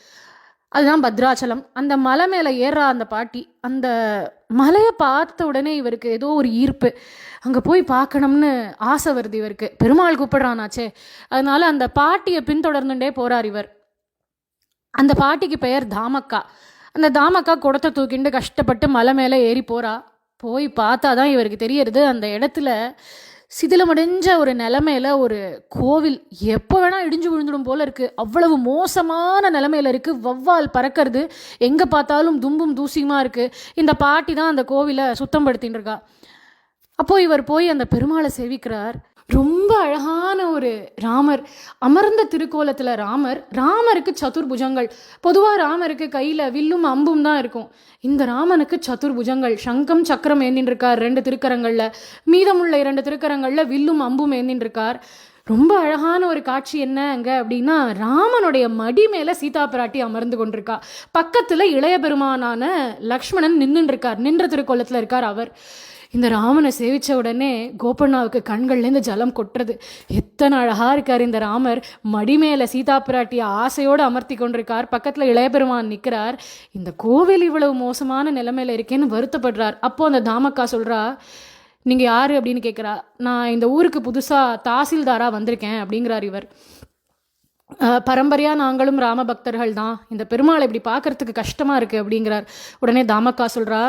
அதுதான் பத்ராச்சலம். அந்த மலை மேலே ஏறுறா அந்த பாட்டி. அந்த மலையை பார்த்த உடனே இவருக்கு ஏதோ ஒரு ஈர்ப்பு, அங்கே போய் பார்க்கணும்னு ஆசை வருது இவருக்கு. பெருமாள் கூப்பிடுறானாச்சே, அதனால அந்த பாட்டியை பின்தொடர்ந்துட்டே போகிறார் இவர். அந்த பாட்டிக்கு பெயர் தாமக்கா. அந்த தாமக்கா குடத்தை தூக்கிண்டு கஷ்டப்பட்டு மலை மேலே ஏறி போகிறா. போய் பார்த்தா தான் இவருக்கு தெரியறது, அந்த இடத்துல சிதிலமடைஞ்ச ஒரு நிலைமையில ஒரு கோவில் எப்போ வேணால் இடிஞ்சு விழுந்துடும் போல இருக்குது. அவ்வளவு மோசமான நிலைமையில் இருக்குது. வௌவால் பறக்கிறது, எங்கே பார்த்தாலும் தும்பும் தூசியுமா இருக்குது. இந்த பாட்டி தான் அந்த கோவிலை சுத்தம் படுத்தின்னு இருக்கா. அப்போது இவர் போய் அந்த பெருமாளை சேவிக்கிறார். ரொம்ப அழகான ஒரு ராமர், அமர்ந்த திருக்கோலத்தில் ராமருக்கு சதுர்புஜங்கள். பொதுவாக ராமருக்கு கையில் வில்லும் அம்பும் தான் இருக்கும். இந்த ராமனுக்கு சதுர்புஜங்கள், சங்கம் சக்கரம் ஏந்தின்னு இருக்கார் 2 திருக்கரங்களில், மீதமுள்ள 2 திருக்கரங்களில் வில்லும் அம்பும் ஏந்தின்னு இருக்கார். ரொம்ப அழகான ஒரு காட்சி என்ன அங்கே அப்படின்னா, ராமனுடைய மடி மேலே சீதா பிராட்டி அமர்ந்து கொண்டிருக்கா. பக்கத்தில் இளைய பெருமானான லக்ஷ்மணன் நின்றுருக்கார், நின்ற திருக்கோலத்தில் இருக்கார் அவர். இந்த ராமனை சேவித்த உடனே கோபண்ணாவுக்கு கண்கள்லேருந்து ஜலம் கொட்டுறது. எத்தனை அழகாக இருக்கார் இந்த ராமர், மடி மேலே சீதா பிராட்டியை ஆசையோடு அமர்த்தி கொண்டிருக்கார், பக்கத்தில் இளையபெருமான் நிற்கிறார். இந்த கோவில் இவ்வளவு மோசமான நிலைமையில் இருக்கேன்னு வருத்தப்படுறார். அப்போது அந்த தாமக்கா சொல்கிறா, நீங்கள் யார் அப்படின்னு கேட்குறா. நான் இந்த ஊருக்கு புதுசாக தாசில்தாராக வந்திருக்கேன் அப்படிங்கிறார் இவர். பரம்பரையாக நாங்களும் ராம பக்தர்கள் தான், இந்த பெருமாளை இப்படி பார்க்கறதுக்கு கஷ்டமாக இருக்குது அப்படிங்கிறார். உடனே தாமக்கா சொல்கிறா,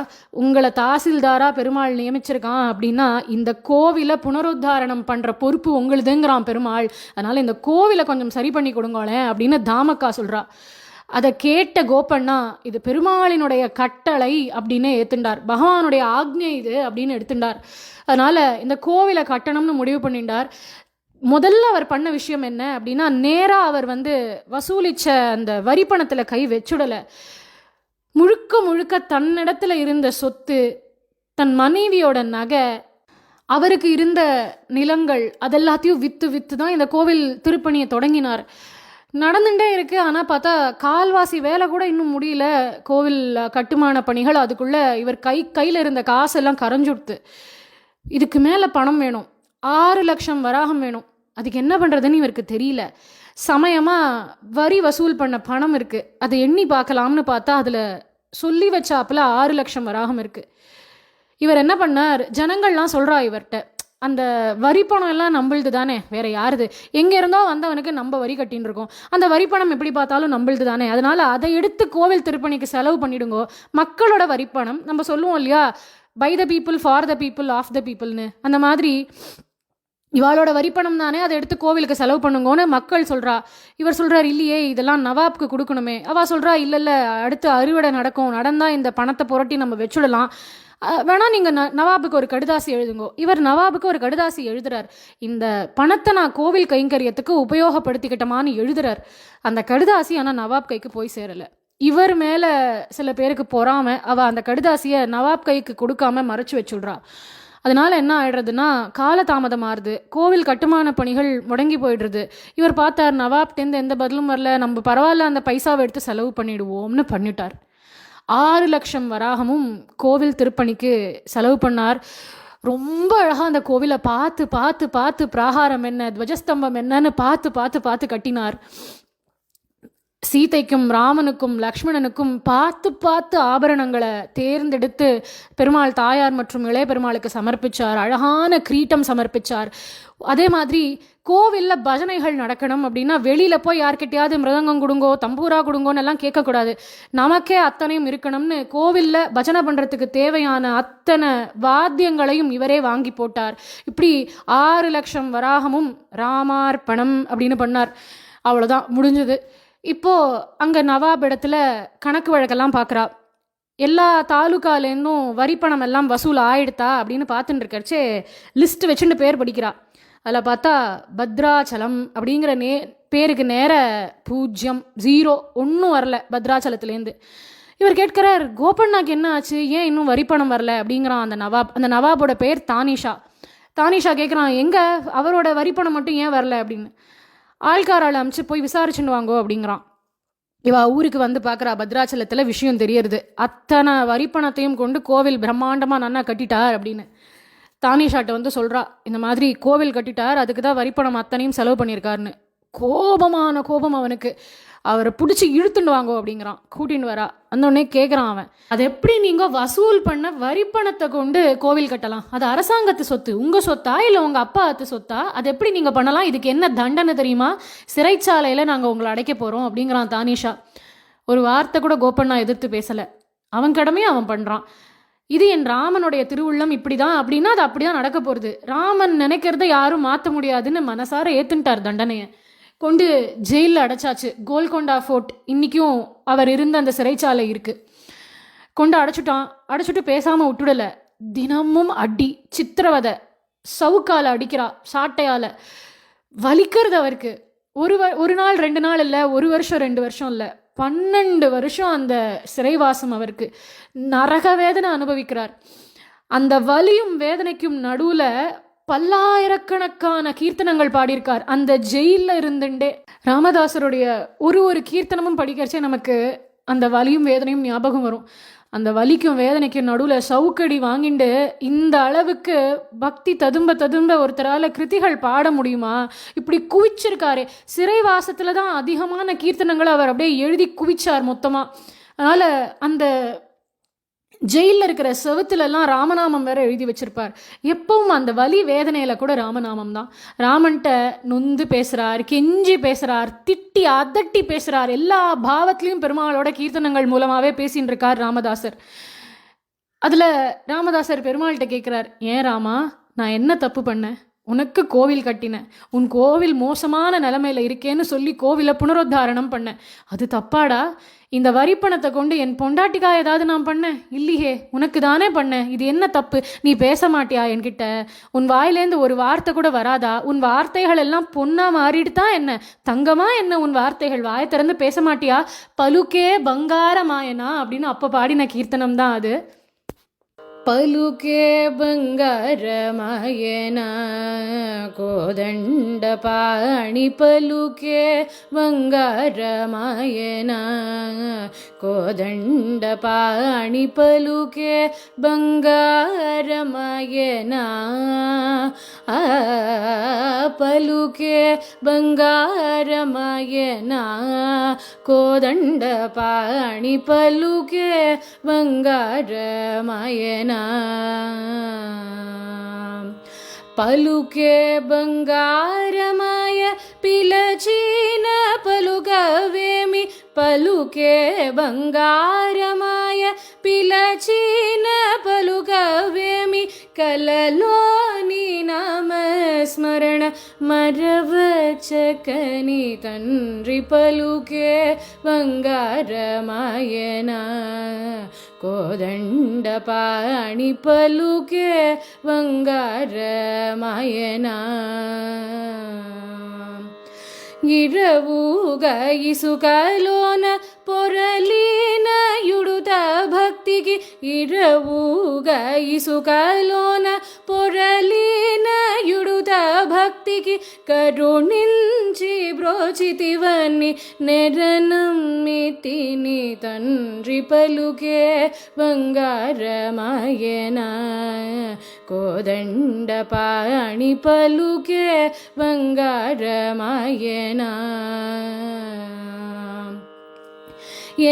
உங்களை தாசில்தாராக பெருமாள் நியமிச்சிருக்கான் அப்படின்னா இந்த கோவிலை புனருத்தாரணம் பண்ணுற பொறுப்பு உங்களுதுங்கிறான் பெருமாள், அதனால் இந்த கோவிலை கொஞ்சம் சரி பண்ணி கொடுங்களேன் அப்படின்னு தாமக்கா சொல்கிறா. அதை கேட்ட கோபண்ணா, இது பெருமாளினுடைய கட்டளை அப்படின்னு ஏற்றுண்டார், பகவானுடைய ஆக்ஞை இது அப்படின்னு எடுத்துட்டார். அதனால் இந்த கோவிலை கட்டணம்னு முடிவு பண்ணிட்டார். முதல்ல அவர் பண்ண விஷயம் என்ன அப்படின்னா, நேராக அவர் வசூலித்த அந்த வரி பணத்தில் கை வச்சுடலை. முழுக்க முழுக்க தன்னிடத்தில் இருந்த சொத்து, தன் மனைவியோட நகை, அவருக்கு இருந்த நிலங்கள் அதெல்லாத்தையும் விற்று தான் இந்த கோவில் திருப்பணியை தொடங்கினார். நடந்துகிட்டே இருக்குது. ஆனால் பார்த்தா கால்வாசி வேலை கூட இன்னும் முடியல, கோவில் கட்டுமான பணிகள். அதுக்குள்ளே இவர் கையில் இருந்த காசெல்லாம் கரைஞ்சுடுத்து. இதுக்கு மேலே பணம் வேணும், 6 லட்சம் வராகம் வேணும். அதுக்கு என்ன பண்ணுறதுன்னு இவருக்கு தெரியல. சமயமாக வரி வசூல் பண்ண பணம் இருக்குது, அதை எண்ணி பார்க்கலாம்னு பார்த்தா அதில் சொல்லி வச்சாப்பில் 6 லட்சம் வராகம் இருக்குது. இவர் என்ன பண்ணார், ஜனங்கள்லாம் சொல்கிறா இவர்கிட்ட, அந்த வரி பணம் எல்லாம் நம்மளுது தானே, வேற யாருது, எங்கே இருந்தோ வந்தவனுக்கு நம்ம வரி கட்டின்னு இருக்கோம், அந்த வரி பணம் எப்படி பார்த்தாலும் நம்மளுது தானே, அதனால் அதை எடுத்து கோவில் திருப்பணிக்கு செலவு பண்ணிடுங்கோ. மக்களோட வரி பணம், நம்ம சொல்லுவோம் இல்லையா, by the people for the people of the people, அந்த மாதிரி இவாளோட வரிப்பணம் தானே, அதை எடுத்து கோவிலுக்கு செலவு பண்ணுங்கன்னு மக்கள் சொல்கிறா. இவர் சொல்கிறார், இல்லையே இதெல்லாம் நவாப்க்கு கொடுக்கணுமே. அவள் சொல்கிறா, இல்லை அடுத்து அறுவடை நடந்தால் இந்த பணத்தை புரட்டி நம்ம வச்சுடலாம், வேணா நீங்கள் நவாபுக்கு ஒரு கடுதாசி எழுதுங்கோ. இவர் நவாபுக்கு ஒரு கடுதாசி எழுதுறார். இந்த பணத்தை நான் கோவில் கைங்கரியத்துக்கு உபயோகப்படுத்திக்கிட்டமான்னு எழுதுறார். அந்த கடுதாசி ஆனால் நவாப் கைக்கு போய் சேரலை. இவர் மேலே சில பேருக்கு பொறாமல் அவள் அந்த கடுதாசியை நவாப் கைக்கு கொடுக்காம மறைச்சி வச்சுடுறா. அதனால் என்ன ஆயிடுறதுன்னா, காலதாமதம் ஆறுது, கோவில் கட்டுமான பணிகள் முடங்கி போயிடுறது. இவர் பார்த்தார், நவாப்டேருந்து எந்த பதிலும் வரல, நம்ம பரவாயில்ல அந்த பைசாவை எடுத்து செலவு பண்ணிடுவோம்னு பண்ணிட்டார். 6 லட்சம் வராகமும் கோவில் திருப்பணிக்கு செலவு பண்ணார். ரொம்ப அழகாக அந்த கோவிலை பார்த்து பார்த்து பார்த்து பிராகாரம் என்ன, துவஜஸ்தம்பம் என்னன்னு பார்த்து பார்த்து பார்த்து கட்டினார். சீதைக்கும் ராமனுக்கும் லக்ஷ்மணனுக்கும் பார்த்து பார்த்து ஆபரணங்களை தேர்ந்தெடுத்து பெருமாள் தாயார் மற்றும் இளைய பெருமாளுக்கு சமர்ப்பித்தார். அழகான கிரீட்டம் சமர்ப்பித்தார். அதே மாதிரி கோவிலில் பஜனைகள் நடக்கணும் அப்படின்னா வெளியில் போய் யார்கிட்டையாவது மிருதங்கம் கொடுங்கோ தம்பூரா கொடுங்கோன்னு எல்லாம் கேட்கக்கூடாது, நமக்கே அத்தனையும் இருக்கணும்னு கோவிலில் பஜனை பண்ணுறதுக்கு தேவையான அத்தனை வாத்தியங்களையும் இவரே வாங்கி போட்டார். இப்படி 6 லட்சம் வராகமும் ராமார்ப்பணம் அப்படின்னு பண்ணார். அவ்வளோதான், முடிஞ்சது. இப்போது அங்கே நவாப் இடத்துல கணக்கு வழக்கெல்லாம் பார்க்குறா. எல்லா தாலுக்காலேருந்தும் வரிப்பணம் எல்லாம் வசூல் ஆயிடுத்தா அப்படின்னு பார்த்துட்டு இருக்கறச்சே லிஸ்ட்டு வச்சுட்டு பேர் படிக்கிறா. அதில் பார்த்தா பத்ராச்சலம் அப்படிங்கிற பேருக்கு நேர 0 0 ஒன்றும் வரல பத்ராச்சலத்துலேருந்து. இவர் கேட்கிறார், கோபண்ணாக்கு என்ன ஆச்சு, ஏன் இன்னும் வரிப்பணம் வரல அப்படிங்கிறான் அந்த நவாப். அந்த நவாபோட பேர் தானிஷா கேட்குறான், எங்கே அவரோட வரிப்பணம் மட்டும் ஏன் வரல அப்படின்னு. ஆள்காரால் அமிச்சு போய் விசாரிச்சுன்னு வாங்கோ அப்படிங்கிறான். இவா ஊருக்கு பார்க்குறா, பத்ராச்சலத்தில் விஷயம் தெரியறது, அத்தனை வரிப்பணத்தையும் கொண்டு கோவில் பிரம்மாண்டமாக நன்னா கட்டிட்டார் அப்படின்னு. தானிஷாட்ட சொல்கிறா, இந்த மாதிரி கோவில் கட்டிட்டார், அதுக்கு தான் வரிப்பணம் அத்தனையும் செலவு பண்ணியிருக்காருன்னு. கோபம் அவனுக்கு. அவரை பிடிச்சி இழுத்துண்டு வாங்கோ அப்படிங்கிறான். கூட்டின்னு வரா. அந்தோடனே கேட்குறான் அவன், அது எப்படி நீங்கள் வசூல் பண்ண வரிப்பணத்தை கொண்டு கோவில் கட்டலாம், அது அரசாங்கத்து சொத்து, உங்கள் சொத்தா இல்லை உங்கள் அப்பா அத்து சொத்தா, அது எப்படி நீங்கள் பண்ணலாம், இதுக்கு என்ன தண்டனை தெரியுமா, சிறைச்சாலையில் நாங்கள் உங்களை அடைக்க போகிறோம் அப்படிங்கிறான் தானிஷா. ஒரு வார்த்தை கூட கோபண்ணா எதிர்த்து பேசலை. அவன் கடமையை அவன் பண்ணுறான். இது என் ராமனுடைய திருவுள்ளம், இப்படி தான் அப்படின்னா அது அப்படி தான் நடக்க போகிறது, ராமன் நினைக்கிறத யாரும் மாற்ற முடியாதுன்னு மனசார ஏற்றுன்ட்டார். தண்டனையை கொண்டு ஜெயிலில் அடைச்சாச்சு. கோல்கொண்டா ஃபோர்ட் இன்றைக்கும் அவர் இருந்த அந்த சிறைச்சாலை இருக்குது. கொண்டு அடைச்சிட்டு பேசாமல் விட்டுடலை. தினமும் அடி, சித்திரவதை, சவுக்கால் அடிக்கிறா, சாட்டையால். வலிக்கிறது அவருக்கு. ஒரு நாள் 2 நாள் இல்லை, 1 வருஷம் 2 வருஷம் இல்லை, 12 வருஷம் அந்த சிறைவாசம் அவருக்கு. நரக வேதனை அனுபவிக்கிறார். அந்த வலியும் வேதனைக்கும் நடுவில் பல்லாயிரக்கணக்கான கீர்த்தனங்கள் பாடியிருக்கார் அந்த ஜெயிலில் இருந்துட்டே. ராமதாசருடைய ஒரு கீர்த்தனமும் படிக்கிறச்சே நமக்கு அந்த வலியும் வேதனையும் ஞாபகம் வரும். அந்த வலிக்கும் வேதனைக்கும் நடுவில் சவுக்கடி வாங்கிண்டு இந்த அளவுக்கு பக்தி ததும்ப ஒருத்தரால் கிருதிகள் பாட முடியுமா? இப்படி குவிச்சிருக்காரு. சிறைவாசத்தில் தான் அதிகமான கீர்த்தனங்களை அவர் அப்படியே எழுதி குவிச்சார் மொத்தமாக. அதனால் அந்த ஜெயிலில் இருக்கிற செவுத்துலலாம் ராமநாமம் வேற எழுதி வச்சிருப்பார். எப்பவும் அந்த வலி வேதனையில் கூட ராமநாமம் தான். ராமன்ட்ட நொந்து பேசுகிறார், கெஞ்சி பேசுகிறார், திட்டி அதட்டி பேசுகிறார். எல்லா பாவத்திலையும் பெருமாளோட கீர்த்தனங்கள் மூலமாகவே பேசின்னு இருக்கார் ராமதாசர். அதில் ராமதாசர் பெருமாள்கிட்ட கேட்குறார், ஏன் ராமா, நான் என்ன தப்பு பண்ணேன்? உனக்கு கோவில் கட்டினேன், உன் கோவில் மோசமான நிலைமையில் இருக்கேன்னு சொல்லி கோவிலை புனருத்தாரணம் பண்ணேன். அது தப்பாடா? இந்த வரிப்பணத்தை கொண்டு என் பொண்டாட்டிக்கா ஏதாவது நான் பண்ணேன்? இல்லையே, உனக்கு தானே பண்ணேன். இது என்ன தப்பு? நீ பேச மாட்டியா என்கிட்ட? உன் வாயிலேருந்து ஒரு வார்த்தை கூட வராதா? உன் வார்த்தைகள் எல்லாம் பொண்ணா மாறிட்டு தான் என்ன, தங்கமா என்ன உன் வார்த்தைகள்? வாயை திறந்து பேச மாட்டியா? பலுக்கே பங்கார மாயனா அப்படின்னு அப்போ பாடின கீர்த்தனம் தான் அது. பலுக்கே ಬಂಗಾರಮಾಯನ ಕೋದಂಡ ಪಾಣಿ ಪಲುಕೆ ಬಂಗಾರಮಾಯನ ಕೋದಂಡ ಪಾಣಿ ಪಲುಕೆ ಬಂಗಾರಮಾಯನ ಪಲುಕೆ ಬಂಗಾರಮಾಯನ ಕೋದಂಡ ಪಾಣಿ ಪಲುಕೆ ಬಂಗಾರಮಾಯನ పలుకే బంగారమాయ పిలచిన పలుగవేమి పలుకే బంగారమాయ పిలచిన పలుగవేమి కలలోని నామస్మరణ మరవచకని తండ్రి పలుకే బంగారమాయన కోదండ పాణి పలుకే బంగారమాయన ఇరవుగా ఇసుకలోన పొరలిన యుడుత భక్తికి ఇరవుగా ఇసుకలోన పొరలిన యుడుత భక్తికి కరుణించి బ్రోచితివన్ని నెరనమ్మితిని తండ్రి పలుకే బంగారమాయన కోదండ పాణి పలుకే బంగారమాయన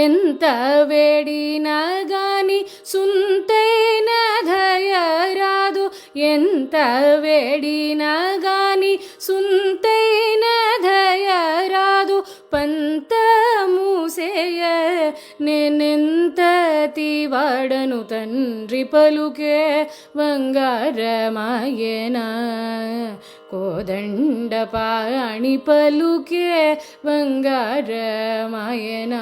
ఎంత వేడినా గాని సుంతైన దయరాదు ఎంత వేడినా గాని సుంతైన దయరాదు పంతమూసేయ నేనెంతటి వాడను తండ్రి పలుకే బంగారమాయన కోదండ పాణి పలుకే బంగారమాయన.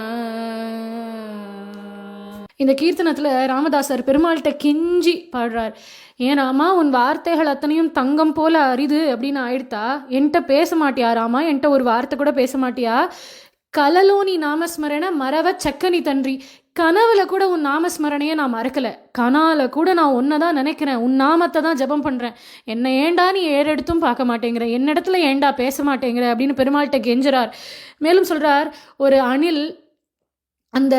இந்த கீர்த்தனத்தில் ராமதாசர் பெருமாள்கிட்ட கெஞ்சி பாடுறார், ஏன் ராமா, உன் வார்த்தைகள் அத்தனையும் தங்கம் போல அரிது அப்படின்னு ஆயிடுத்தா? என்கிட்ட பேச மாட்டியா ராமா? என்கிட்ட ஒரு வார்த்தை கூட பேச மாட்டியா? கலலோனி நாமஸ்மரண மறவ சக்கனி தன்றி, கனவுல கூட உன் நாமஸ்மரணையை நான் மறக்கலை, கனால கூட நான் ஒன்றை தான் நினைக்கிறேன், உன் நாமத்தை தான் ஜபம் பண்ணுறேன். என்னை ஏண்டா நீ ஏறெடுத்தும் பார்க்க மாட்டேங்கிற, என்னிடத்துல ஏண்டா பேச மாட்டேங்கிற அப்படின்னு பெருமாள்கிட்ட கெஞ்சுறார். மேலும் சொல்கிறார், ஒரு அணில் அந்த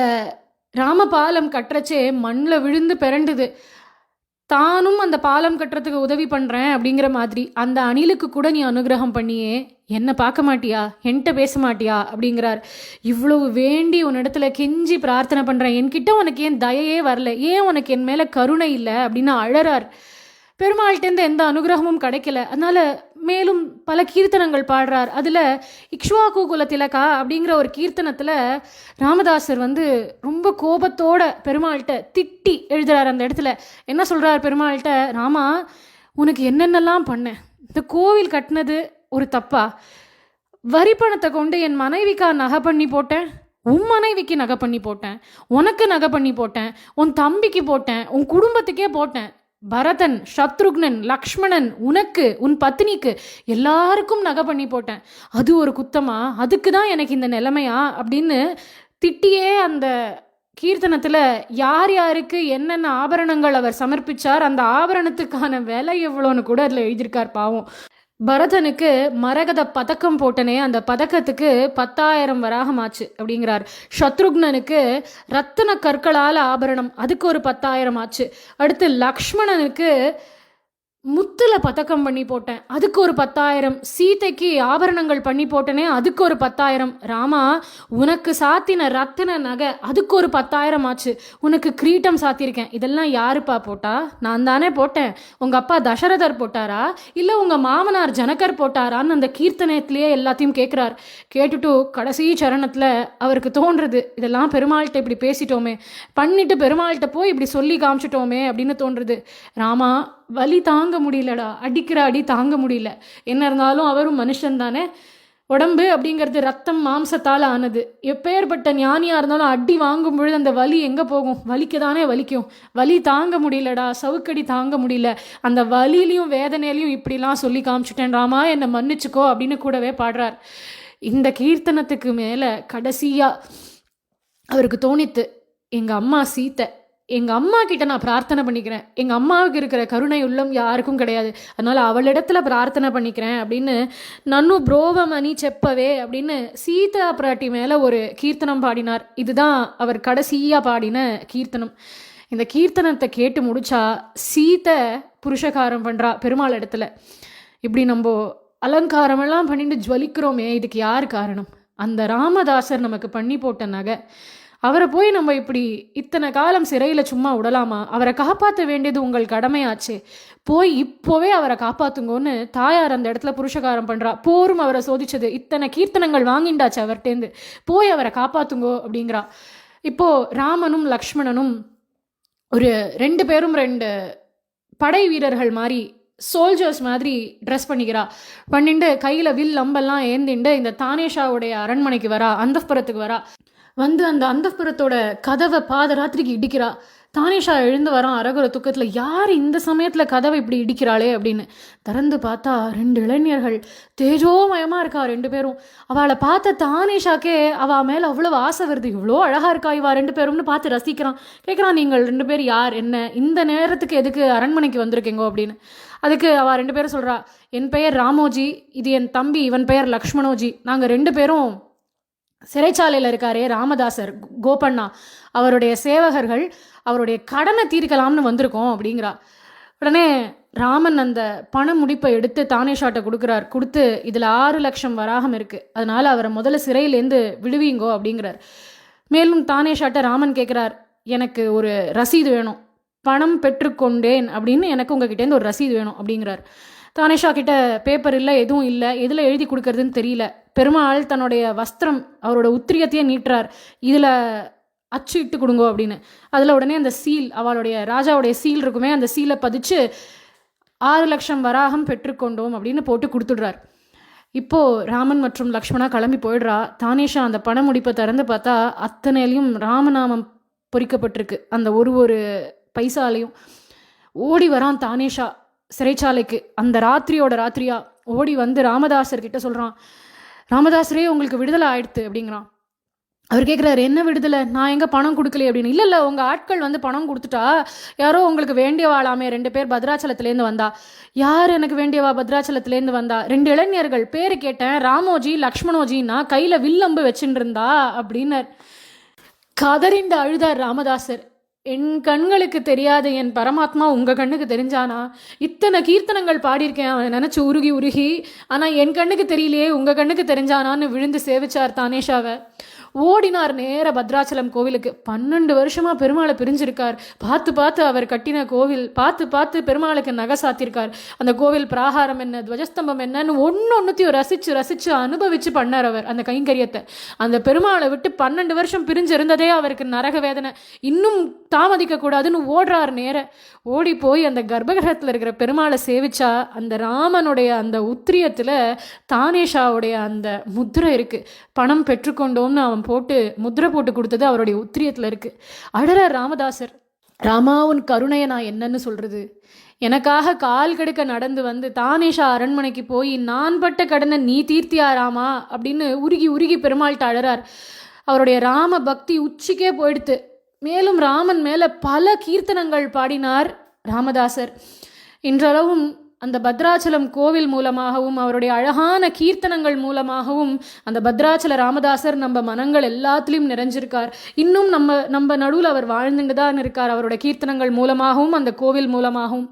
ராமபாலம் கட்டுறச்சே மண்ணில் விழுந்து பிறண்டுது, தானும் அந்த பாலம் கட்டுறதுக்கு உதவி பண்ணுறேன் அப்படிங்கிற மாதிரி அந்த அணிலுக்கு கூட நீ அனுகிரகம் பண்ணியே என்னை பார்க்க மாட்டியா, என்கிட்ட பேச மாட்டியா அப்படிங்கிறார். இவ்வளவு வேண்டி உன்னிடத்துல கெஞ்சி பிரார்த்தனை பண்ணுறேன், என்கிட்ட உனக்கு ஏன் தயையே வரல, ஏன் உனக்கு என் மேலே கருணை இல்லை அப்படின்னு அழறார். பெருமாள்கிட்டேருந்து எந்த அனுகிரகமும் கிடைக்கல. அதனால மேலும் பல கீர்த்தனங்கள் பாடுறார். அதில் இக்ஷ்வாகு குல திலகா அப்படிங்கிற ஒரு கீர்த்தனத்தில் ராமதாசர் ரொம்ப கோபத்தோட பெருமாள்கிட்ட திட்டி எழுதுறார். அந்த இடத்துல என்ன சொல்கிறார் பெருமாள்கிட்ட, ராமா, உனக்கு என்னென்னலாம் பண்ணேன், இந்த கோவில் கட்டினது ஒரு தப்பா? வரி பணத்தை கொண்டு என் மனைவிக்கா நகை பண்ணி போட்டேன், உன் மனைவிக்கு நகை பண்ணி போட்டேன், உனக்கு நகை பண்ணி போட்டேன், உன் தம்பிக்கு போட்டேன், உன் குடும்பத்துக்கே போட்டேன். பரதன், சத்ருக்னன், லக்ஷ்மணன், உனக்கு, உன் பத்னிக்கு எல்லாருக்கும் நகை பண்ணி போட்டேன். அது ஒரு குத்தமா? அதுக்கு தான் எனக்கு இந்த நிலைமையா அப்படின்னு திட்டியே அந்த கீர்த்தனத்தில் யார் யாருக்கு என்னென்ன ஆபரணங்கள் அவர் சமர்ப்பிச்சார், அந்த ஆபரணத்துக்கான விலை எவ்வளோன்னு கூட அதில் எழுதியிருக்கார். பாவம். பரதனுக்கு மரகத பதக்கம் போட்டனே, அந்த பதக்கத்துக்கு 10,000 வராகம் ஆச்சு அப்படிங்கிறார். சத்ருக்னனுக்கு ரத்தின கற்களால் ஆபரணம், அதுக்கு ஒரு 10,000 ஆச்சு. அடுத்து லக்ஷ்மணனுக்கு முத்துல பதக்கம் பண்ணி போட்டேன், அதுக்கு ஒரு 10,000. சீதைக்கு ஆபரணங்கள் பண்ணி போட்டனே, அதுக்கு ஒரு 10,000. ராமா, உனக்கு சாத்தின ரத்தின நகை, அதுக்கு ஒரு 10,000 ஆச்சு. உனக்கு கிரீட்டம் சாத்தியிருக்கேன், இதெல்லாம் யாருப்பா போட்டா? நான் தானே போட்டேன். உங்கள் அப்பா தசரதர் போட்டாரா, இல்லை உங்கள் மாமனார் ஜனகர் போட்டாரான்னு அந்த கீர்த்தனத்திலேயே எல்லாத்தையும் கேட்குறார். கேட்டுட்டு கடைசி சரணத்தில் அவருக்கு தோன்றுறது, இதெல்லாம் பெருமாள்கிட்ட இப்படி பேசிட்டோமே, பண்ணிட்டு பெருமாள்கிட்ட போய் இப்படி சொல்லி காமிச்சிட்டோமே அப்படின்னு தோன்றுறது. ராமா, வலி தாங்க முடியலடா, அடிக்கிற அடி தாங்க முடியல. என்ன இருந்தாலும் அவரும் மனுஷன் தானே. உடம்பு அப்படிங்கிறது ரத்தம் மாம்சத்தால் ஆனது. எப்பேற்பட்ட ஞானியாக இருந்தாலும் அடி வாங்கும் பொழுது அந்த வலி எங்கே போகும்? வலிக்க தானே வலிக்கும். வலி தாங்க முடியலடா, சவுக்கடி தாங்க முடியல. அந்த வலியிலையும் வேதனையிலையும் இப்படிலாம் சொல்லி காமிச்சிட்டேன் ராமா, என்னை மன்னிச்சுக்கோ அப்படின்னு கூடவே பாடுறார். இந்த கீர்த்தனத்துக்கு மேலே கடைசியாக அவருக்கு தோணித்து, எங்கள் அம்மா சீத்தை, எங்கள் அம்மா கிட்ட நான் பிரார்த்தனை பண்ணிக்கிறேன். எங்கள் அம்மாவுக்கு இருக்கிற கருணை உள்ளம் யாருக்கும் கிடையாது, அதனால் அவளிடத்துல பிரார்த்தனை பண்ணிக்கிறேன் அப்படின்னு நன்னு புரோவமணி செப்பவே அப்படின்னு சீதா பிராட்டி மேலே ஒரு கீர்த்தனம் பாடினார். இதுதான் அவர் கடைசியாக பாடின கீர்த்தனம். இந்த கீர்த்தனத்தை கேட்டு முடிச்சா சீதை புருஷகாரம் பண்ணுறா பெருமாள் இடத்துல. இப்படி நம்ம அலங்காரமெல்லாம் பண்ணிட்டு ஜுவலிக்கிறோமே, இதுக்கு யார் காரணம்? அந்த ராமதாசர் நமக்கு பண்ணி போட்ட நகை. அவரை போய் நம்ம இப்படி இத்தனை காலம் சிறையில் சும்மா விடலாமா? அவரை காப்பாற்ற வேண்டியது உங்கள் கடமையாச்சு. போய் இப்போவே அவரை காப்பாற்றுங்கன்னு தாயார் அந்த இடத்துல புருஷகாரம் பண்ணுறா. போரும் அவரை சோதிச்சது, இத்தனை கீர்த்தனங்கள் வாங்கிண்டாச்சு அவர்கிட்டேருந்து, போய் அவரை காப்பாற்றுங்கோ அப்படிங்கிறா. இப்போது ராமனும் லக்ஷ்மணனும் ஒரு 2 பேரும் 2 படை வீரர்கள் மாதிரி, சோல்ஜர்ஸ் மாதிரி ட்ரெஸ் பண்ணிட்டு கையில் வில் அம்பெல்லாம் ஏந்திண்டு இந்த தானேஷாவுடைய அரண்மனைக்கு வரா, அந்தப்புறத்துக்கு வரா. வந்து அந்த அந்தப்புறத்தோட கதவை பாதராத்திரிக்கு இடிக்கிறா. தானேஷா எழுந்து வரான் அரகுர துக்கத்தில், யார் இந்த சமயத்தில் கதவை இப்படி இடிக்கிறாளே அப்படின்னு திறந்து பார்த்தா 2 இளைஞர்கள் தேஜோமயமாக இருக்கா 2 பேரும். அவளை பார்த்த தானேஷாக்கே அவள் மேலே அவ்வளோ ஆசை வருது. இவ்வளோ அழகாக இருக்கா இவா 2 பேரும்னு பார்த்து ரசிக்கிறான். கேட்குறான், நீங்கள் 2 பேர் யார், என்ன இந்த நேரத்துக்கு எதுக்கு அரண்மனைக்கு வந்திருக்கீங்கோ அப்படின்னு. அதுக்கு அவள் 2 பேரும் சொல்கிறா, என் பெயர் ராமோஜி, இது என் தம்பி, இவன் பெயர் லக்ஷ்மணோஜி. நாங்கள் 2 பேரும் சிறைச்சாலையில் இருக்காரே ராமதாசர் கோபண்ணா, அவருடைய சேவகர்கள், அவருடைய கடனை தீர்க்கலாம்னு வந்திருக்கோம் அப்படிங்கிறா. உடனே ராமன் அந்த பண முடிப்பை எடுத்து தானேஷாட்டை கொடுக்குறார். கொடுத்து இதில் 6 லட்சம் வராகம் இருக்குது, அதனால் அவரை முதல்ல சிறையிலேருந்து விடுவீங்கோ அப்படிங்கிறார். மேலும் தானேஷாட்டை ராமன் கேட்குறார், எனக்கு ஒரு ரசீது வேணும், பணம் பெற்றுக்கொண்டேன் அப்படின்னு எனக்கு உங்ககிட்டேருந்து ஒரு ரசீது வேணும் அப்படிங்கிறார். தானேஷா கிட்ட பேப்பர் இல்லை, எதுவும் இல்லை, எதில் எழுதி கொடுக்கறதுன்னு தெரியல. பெருமாள் தன்னுடைய வஸ்திரம், அவரோட உத்திரியத்தையே நீட்டுறார், இதில் அச்சு இட்டு கொடுங்கோ அப்படின்னு. அதில் உடனே அந்த சீல், அவளுடைய ராஜாவுடைய சீல் இருக்குமே, அந்த சீலை பதிச்சு 6 லட்சம் வராகம் பெற்றுக்கொண்டோம் அப்படின்னு போட்டு கொடுத்துடுறார். இப்போது ராமன் மற்றும் லக்ஷ்மணா கிளம்பி போயிடுறா. தானேஷா அந்த பண முடிப்பை திறந்து பார்த்தா அத்தனையிலையும் ராமநாமம் பொறிக்கப்பட்டிருக்கு, அந்த ஒரு பைசாலையும். ஓடி வரான் தானேஷா சிறைச்சாலைக்கு. அந்த ராத்திரியோட ராத்திரியா ஓடி வந்து ராமதாசர் கிட்ட சொல்கிறான், ராமதாசரே உங்களுக்கு விடுதலை ஆயிடுத்து அப்படிங்கிறான். அவர் கேட்குறாரு, என்ன விடுதலை, நான் எங்கே பணம் கொடுக்கலையே அப்படின்னு. இல்லை உங்கள் ஆட்கள் வந்து பணம் கொடுத்துட்டா, யாரோ உங்களுக்கு வேண்டியவாளாமே 2 பேர் பத்ராச்சலத்துலேருந்து வந்தா. யார் எனக்கு வேண்டியவா பத்ராச்சலத்துலேருந்து வந்தா? 2 இளைஞர்கள், பேர் கேட்டேன், ராமோஜி லக்ஷ்மணோஜின்னா, கையில் வில்லம்பு வச்சுட்டு இருந்தா அப்படின்னு கதறிண்டு அழுதார் ராமதாசர். என் கண்களுக்கு தெரியாத என் பரமாத்மா உங்கள் கண்ணுக்கு தெரிஞ்சானா? இத்தனை கீர்த்தனங்கள் பாடியிருக்கேன் அவனை நினச்சி உருகி, ஆனால் என் கண்ணுக்கு தெரியலையே, உங்கள் கண்ணுக்கு தெரிஞ்சானான்னு விழுந்து சேவிச்சார் தானேஷாவை. ஓடினார் நேர பத்ராச்சலம் கோவிலுக்கு. 12 வருஷமாக பெருமாளை பிரிஞ்சிருக்கார். பார்த்து அவர் கட்டின கோவில், பார்த்து பெருமாளுக்கு நகை சாத்திருக்கார். அந்த கோவில் பிராகாரம் என்ன, துவஜஸ்தம்பம் என்னன்னு ஒன்னொன்னுத்தையும் ரசித்து அனுபவித்து பண்ணார் அவர் அந்த கைங்கரியத்தை. அந்த பெருமாளை விட்டு 12 வருஷம் பிரிஞ்சிருந்ததே அவருக்கு நரக வேதனை. இன்னும் தாமதிக்க கூடாதுன்னு ஓடுறார் நேர. ஓடி போய் அந்த கர்ப்பகிரகத்தில் இருக்கிற பெருமாளை சேவிச்சா, அந்த ராமனுடைய அந்த உத்திரியத்தில் தானேஷாவுடைய அந்த முத்திரை இருக்குது. பணம் பெற்றுக்கொண்டோம்னு அவன் போட்டு முத்திரை போட்டு கொடுத்தது அவருடைய உத்திரியத்தில் இருக்குது. அழற ராமதாசர். ராமா உன் கருணையை நான் என்னன்னு சொல்கிறது, எனக்காக கால் கெடுக்க நடந்து வந்து தானேஷா அரண்மனைக்கு போய் நான் பட்ட கடனை நீ தீர்த்தியா ராமா அப்படின்னு உருகி உருகி பெருமாள்கிட்ட அழறார். அவருடைய ராம பக்தி உச்சிக்கே போயிடுத்து. மேலும் ராமன் மேலே பல கீர்த்தனங்கள் பாடினார் ராமதாசர். இன்றளவும் அந்த பத்ராச்சலம் கோவில் மூலமாகவும் அவருடைய அழகான கீர்த்தனங்கள் மூலமாகவும் அந்த பத்ராச்சல ராமதாசர் நம்ம மனங்கள் எல்லாத்துலேயும் நிறைஞ்சிருக்கார். இன்னும் நம்ம நடுவில் அவர் வாழ்ந்துட்டு தான் இருக்கார், அவருடைய கீர்த்தனங்கள் மூலமாகவும் அந்த கோவில் மூலமாகவும்.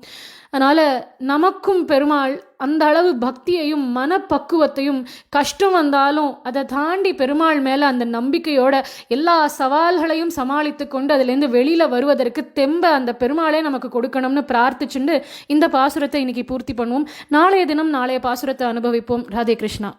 அதனால் நமக்கும் பெருமாள் அந்த அளவு பக்தியையும் மனப்பக்குவத்தையும், கஷ்டம் வந்தாலும் அதை தாண்டி பெருமாள் மேலே அந்த நம்பிக்கையோட எல்லா சவால்களையும் சமாளித்து கொண்டு அதுலேருந்து வெளியில் வருவதற்கு தெம்ப அந்த பெருமாளே நமக்கு கொடுக்கணும்னு பிரார்த்திச்சுண்டு இந்த பாசுரத்தை இன்னைக்கு பூர்த்தி பண்ணுவோம். நாளைய தினம் நாளைய பாசுரத்தை அனுபவிப்போம். ராதே கிருஷ்ணா.